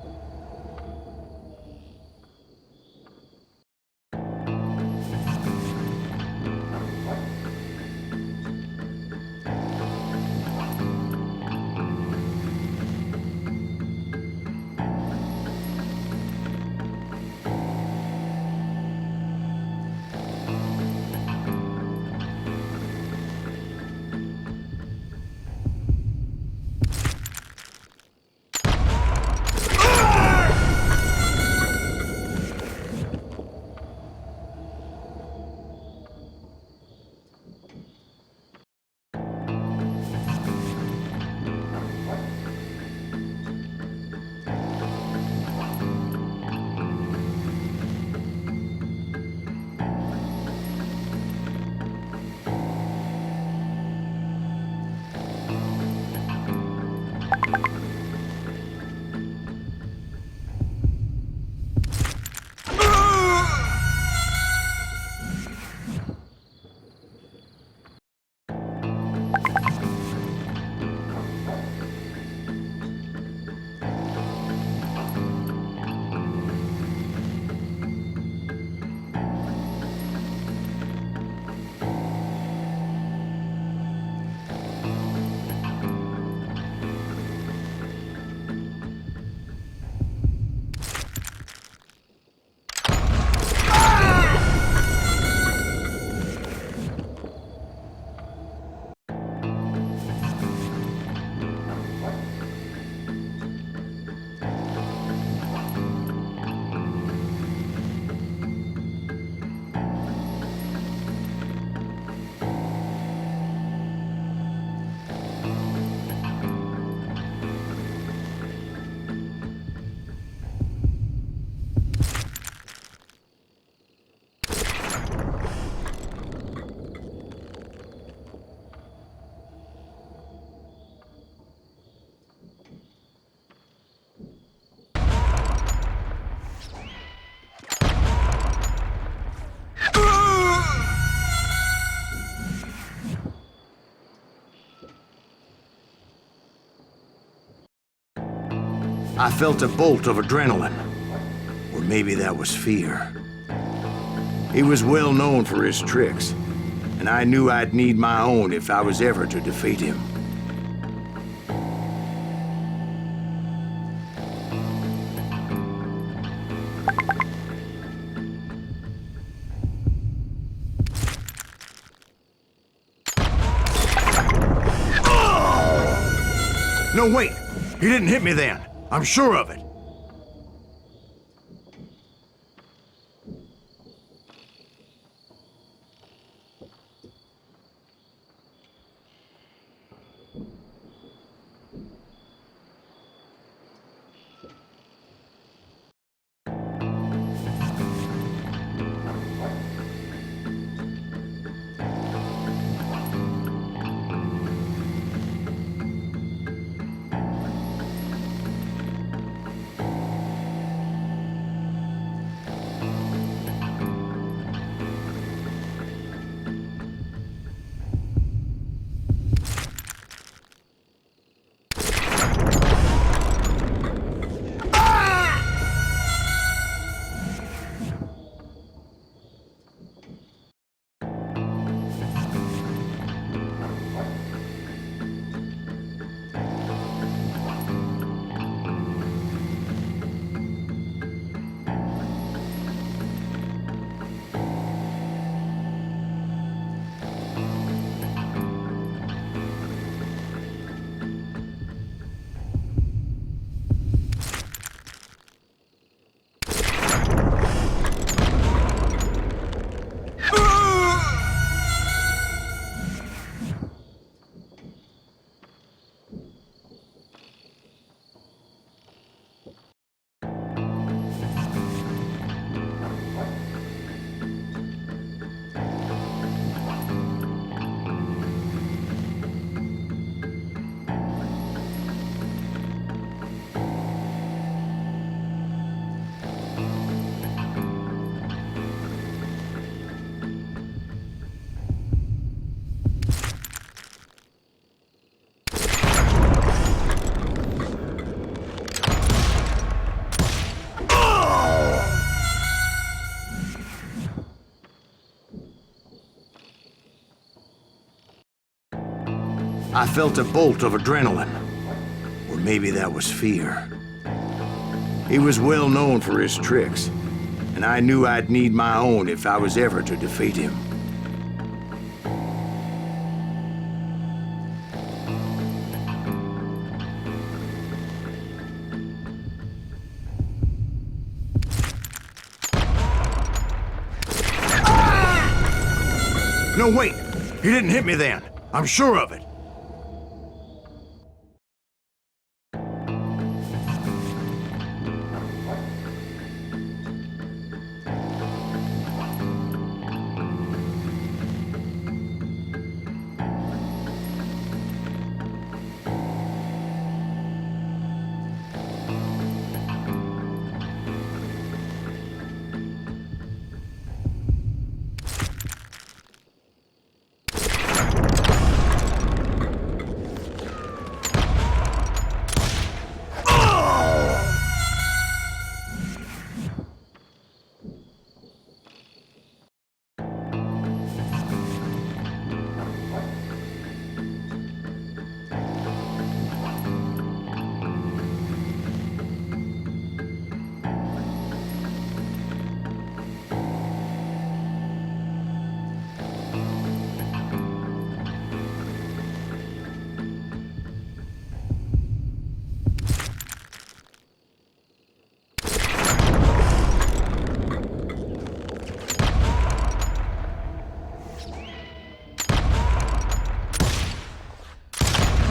I felt a bolt of adrenaline, or maybe that was fear. He was well known for his tricks, and I knew I'd need my own if I was ever to defeat him. No, wait! He didn't hit me then. I'm sure of it. felt a bolt of adrenaline. Or maybe that was fear. He was well known for his tricks, and I knew I'd need my own if I was ever to defeat him. No, wait! He didn't hit me then. I'm sure of it.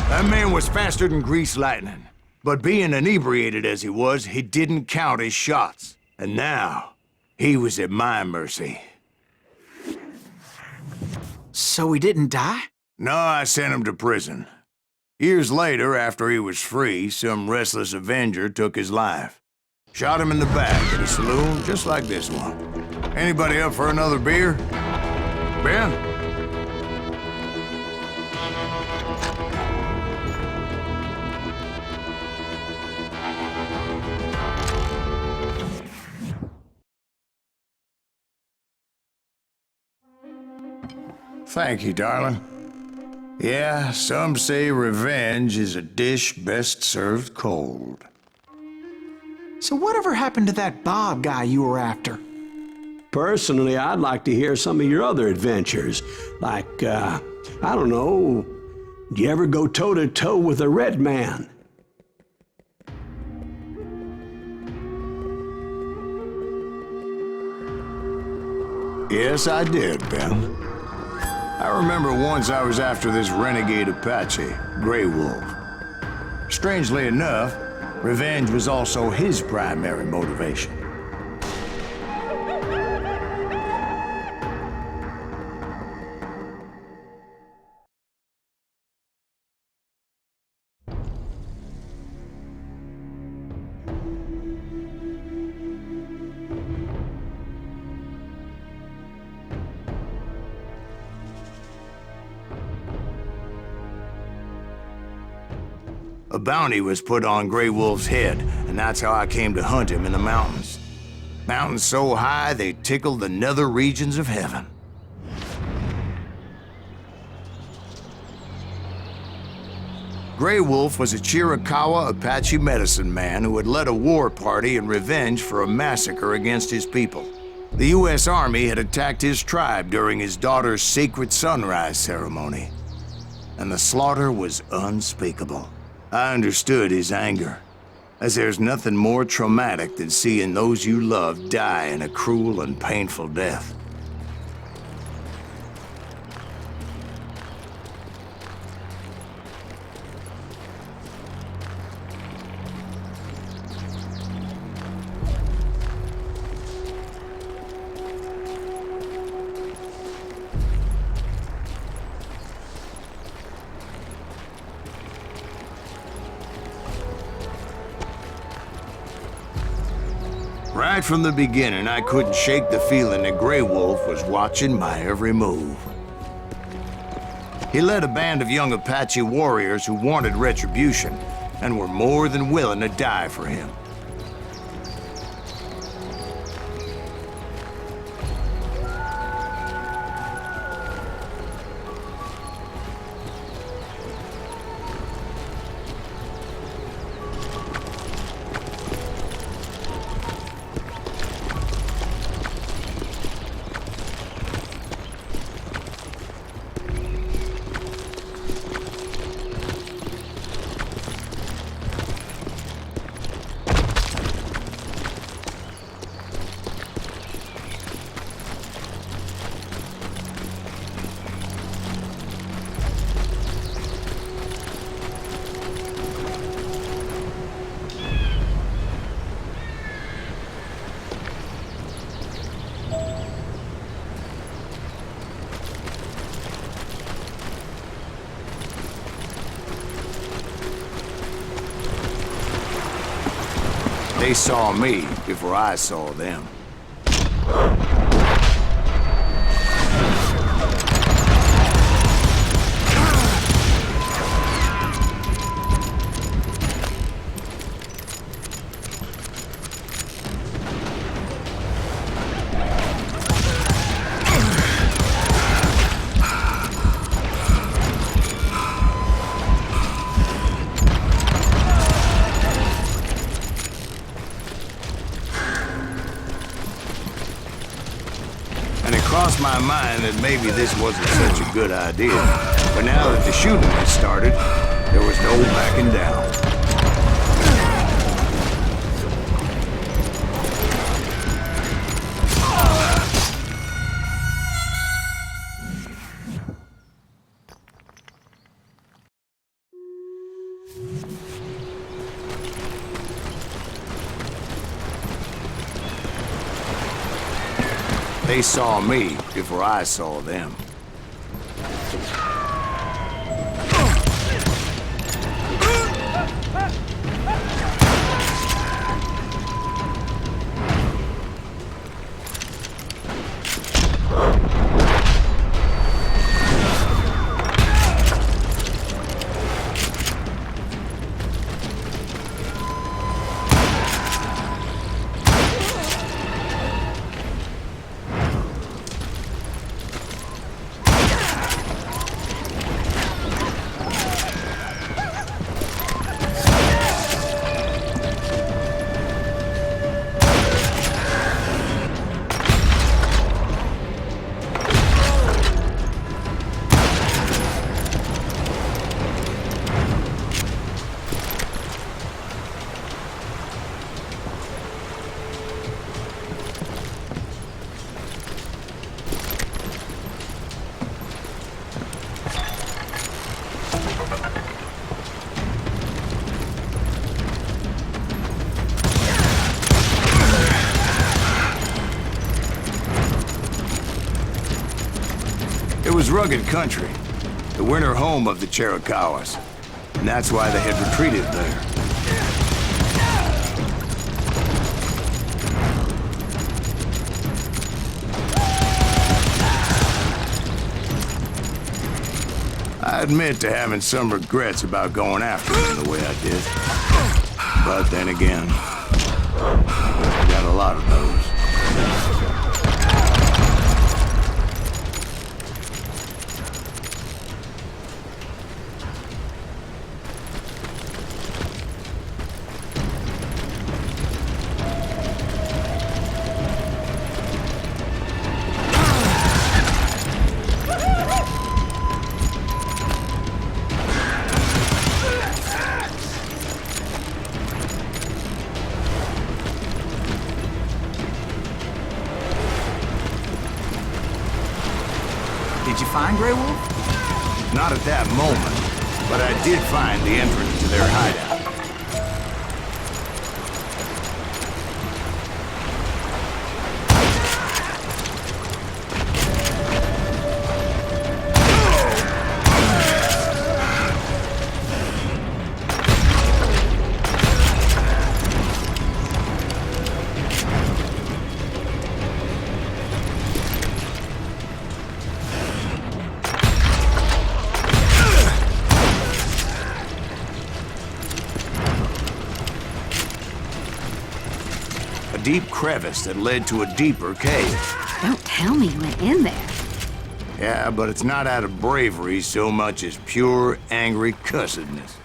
That man was faster than greased lightning. But being inebriated as he was, he didn't count his shots. And now, he was at my mercy. So he didn't die? No, I sent him to prison. Years later, after he was free, some restless Avenger took his life. Shot him in the back at a saloon just like this one. Anybody up for another beer? Ben? Thank you, darling. Yeah, some say revenge is a dish best served cold. So whatever happened to that Bob guy you were after? Personally, I'd like to hear some of your other adventures. Like, I don't know, do you ever go toe-to-toe with a red man? Yes, I did, Ben. I remember once I was after this renegade Apache, Grey Wolf. Strangely enough, revenge was also his primary motivation. A bounty was put on Grey Wolf's head, and that's how I came to hunt him in the mountains. Mountains so high they tickled the nether regions of heaven. Grey Wolf was a Chiricahua Apache medicine man who had led a war party in revenge for a massacre against his people. The U.S. Army had attacked his tribe during his daughter's sacred sunrise ceremony, and the slaughter was unspeakable. I understood his anger, as there's nothing more traumatic than seeing those you love die in a cruel and painful death. Right from the beginning, I couldn't shake the feeling that Grey Wolf was watching my every move. He led a band of young Apache warriors who wanted retribution and were more than willing to die for him. They saw me before I saw them. And it crossed my mind that maybe this wasn't such a good idea. But now that the shooting had started, there was no backing down. They saw me before I saw them. It was rugged country, the winter home of the Chiricahuas, and that's why they had retreated there. I admit to having some regrets about going after them the way I did. But then again, I got a lot of those. Did you find Grey Wolf? Not at that moment, but I did find the entrance to their hideout. A deep crevice that led to a deeper cave. Don't tell me you went in there. Yeah, but it's not out of bravery so much as pure, angry cussedness.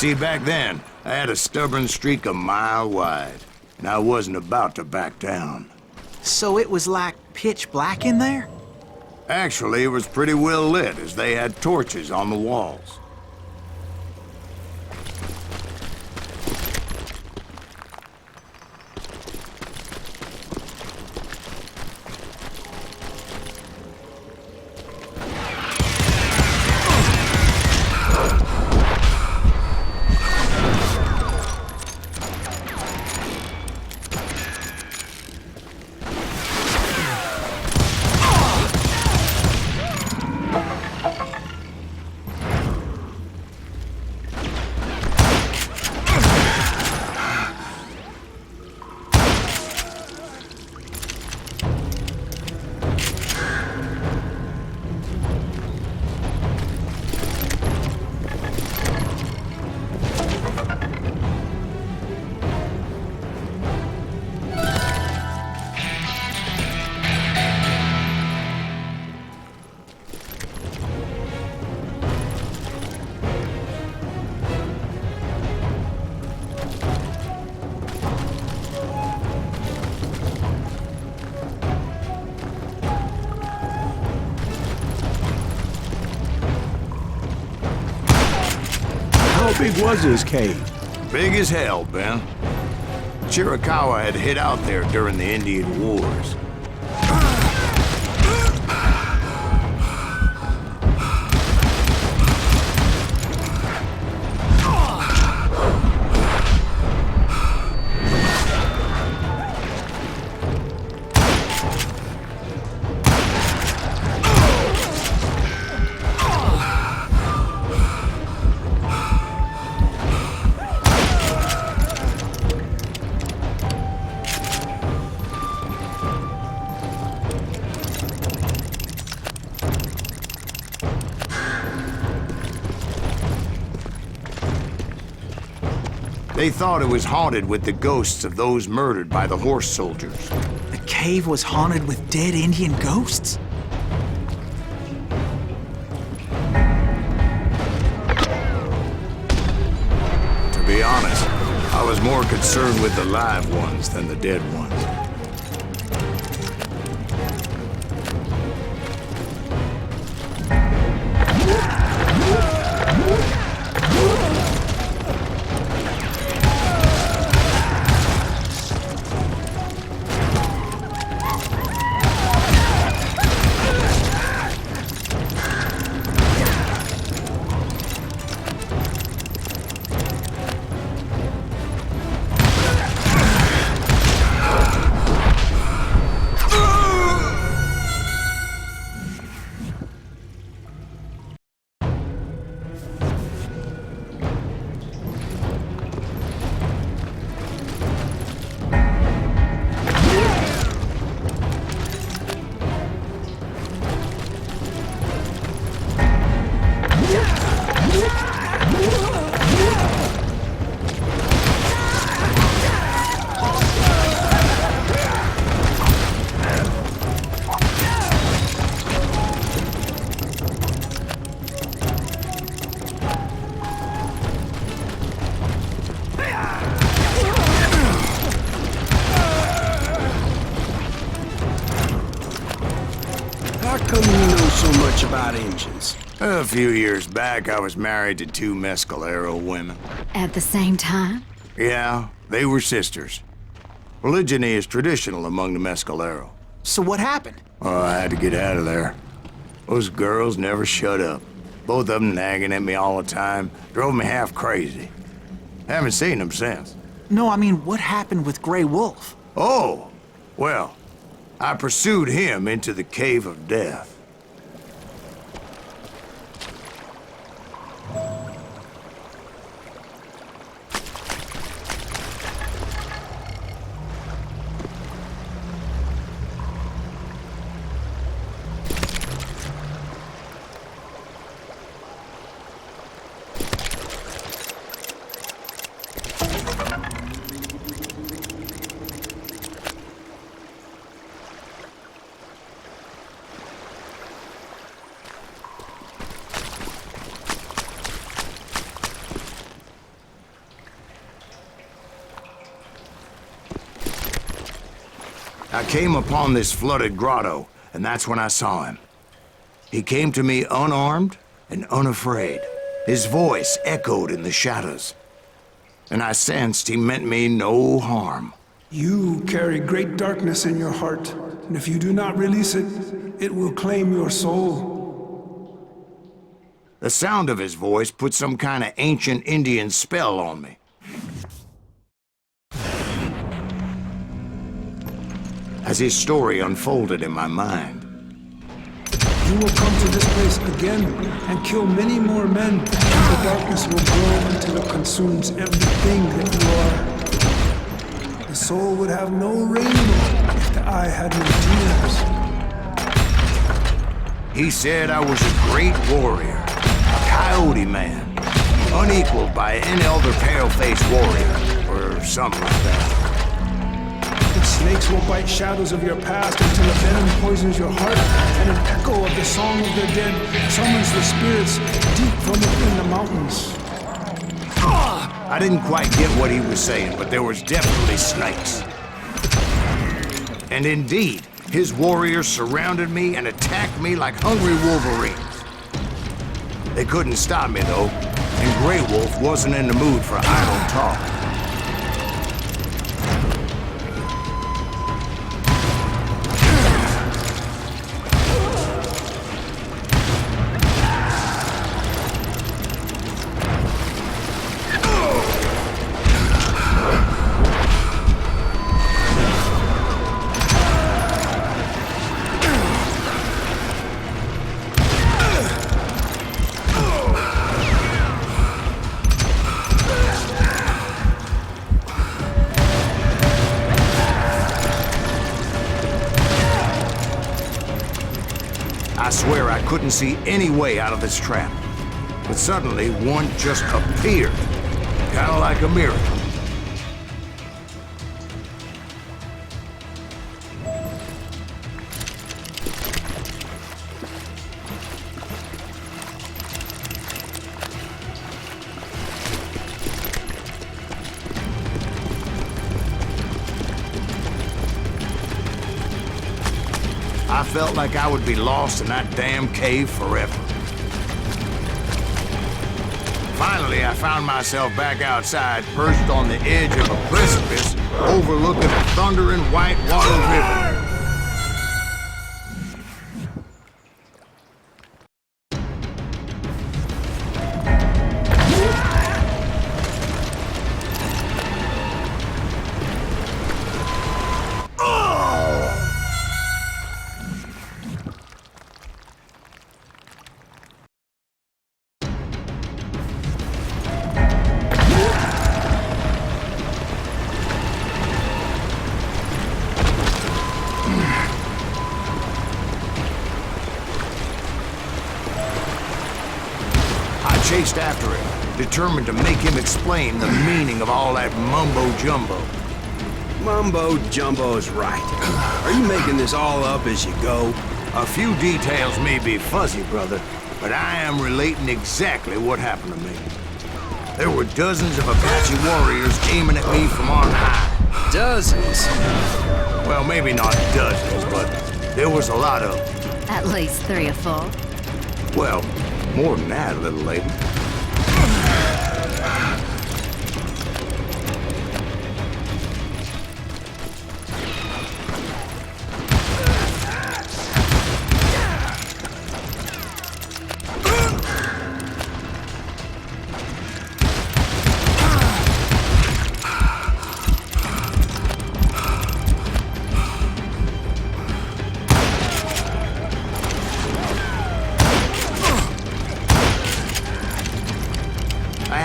See, back then, I had a stubborn streak a mile wide, and I wasn't about to back down. So it was like pitch black in there? Actually, it was pretty well lit, as they had torches on the walls. How big was this cave? Big as hell, Ben. Chiricahua had hid out there during the Indian Wars. They thought it was haunted with the ghosts of those murdered by the horse soldiers. The cave was haunted with dead Indian ghosts? To be honest, I was more concerned with the live ones than the dead ones. How come you know so much about engines? A few years back, I was married to two Mescalero women. At the same time? Yeah, they were sisters. Polygyny is traditional among the Mescalero. So what happened? Oh, I had to get out of there. Those girls never shut up. Both of them nagging at me all the time. Drove me half crazy. Haven't seen them since. No, I mean, what happened with Grey Wolf? Oh, well, I pursued him into the Cave of Death. I came upon this flooded grotto, and that's when I saw him. He came to me unarmed and unafraid. His voice echoed in the shadows, and I sensed he meant me no harm. You carry great darkness in your heart, and if you do not release it, it will claim your soul. The sound of his voice put some kind of ancient Indian spell on me. As his story unfolded in my mind, You will come to this place again and kill many more men, and the darkness will grow until it consumes everything that you are. The soul would have no rainbow if the eye had no tears. he said I was a great warrior, a coyote man, unequaled by any other pale-faced warrior, or something like that. The snakes will bite shadows of your past until a venom poisons your heart, and an echo of the song of the dead summons the spirits deep from within the mountains. I didn't quite get what he was saying, but there was definitely snakes. And indeed, his warriors surrounded me and attacked me like hungry wolverines. They couldn't stop me, though, and Grey Wolf wasn't in the mood for idle talk. I swear I couldn't see any way out of this trap. But suddenly, one just appeared. Kinda like a miracle. I felt like I would be lost in that damn cave forever. Finally, I found myself back outside, perched on the edge of a precipice, overlooking a thundering whitewater river. Chased after him, determined to make him explain the meaning of all that mumbo-jumbo. Mumbo-jumbo's right. Are you making this all up as you go? A few details may be fuzzy, brother, but I am relating exactly what happened to me. There were dozens of Apache warriors aiming at me from on high. Dozens? Well, maybe not dozens, but there was a lot of them. At least 3 or 4. Well, more than that, little lady.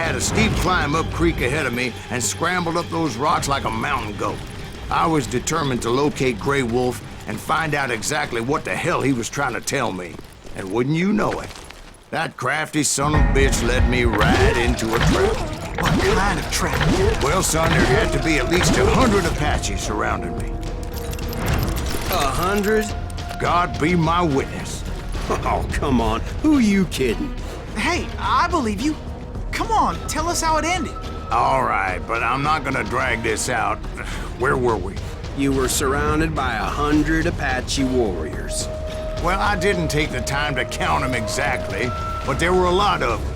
A steep climb up creek ahead of me and scrambled up those rocks like a mountain goat. I was determined to locate Grey Wolf and find out exactly what the hell he was trying to tell me. And wouldn't you know it, that crafty son of a bitch led me right into a trap. What kind of trap? Well, son, there had to be at least 100 Apaches surrounding me. 100? God be my witness. Oh, come on. Who you kidding? Hey, I believe you. Come on, tell us how it ended. All right, but I'm not gonna drag this out. Where were we? You were surrounded by 100 Apache warriors. Well, I didn't take the time to count them exactly, but there were a lot of them.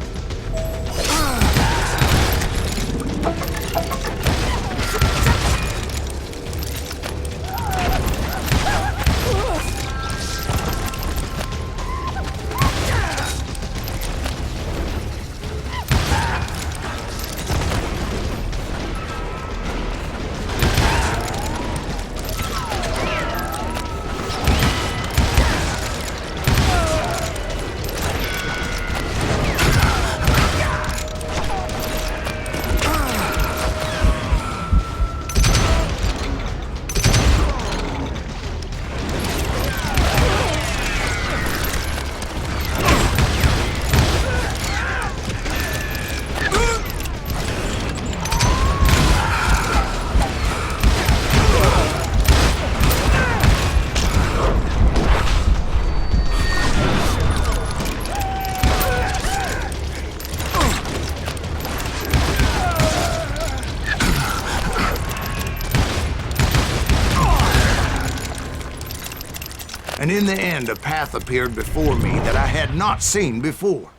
And in the end, a path appeared before me that I had not seen before.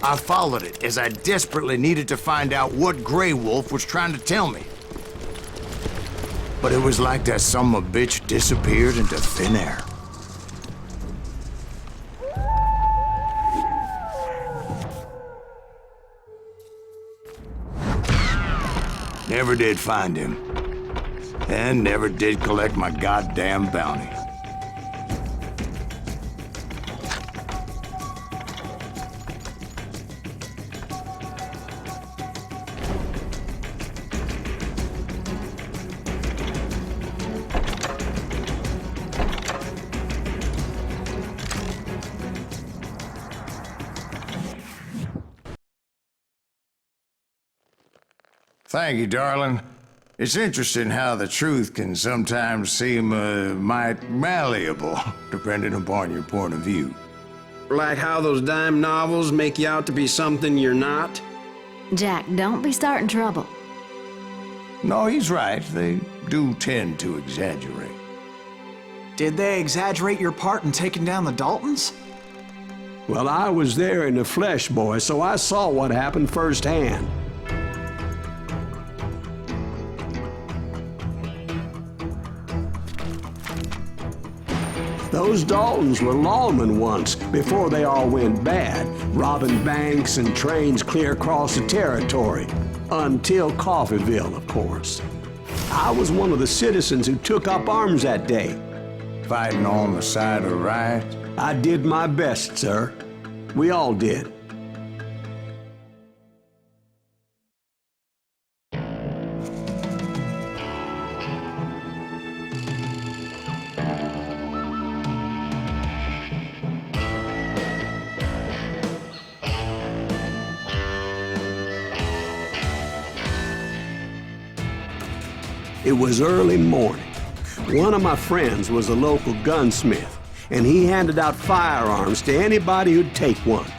I followed it as I desperately needed to find out what Grey Wolf was trying to tell me. But it was like that son of a bitch disappeared into thin air. Never did find him. And never did collect my goddamn bounty. Thank you, darling. It's interesting how the truth can sometimes seem, might malleable, depending upon your point of view. Like how those dime novels make you out to be something you're not? Jack, don't be starting trouble. No, he's right. They do tend to exaggerate. Did they exaggerate your part in taking down the Daltons? Well, I was there in the flesh, boy, so I saw what happened firsthand. Those Daltons were lawmen once, before they all went bad, robbing banks and trains clear across the territory. Until Coffeeville, of course. I was one of the citizens who took up arms that day. Fighting on the side of right? I did my best, sir. We all did. It was early morning. One of my friends was a local gunsmith, and he handed out firearms to anybody who'd take one.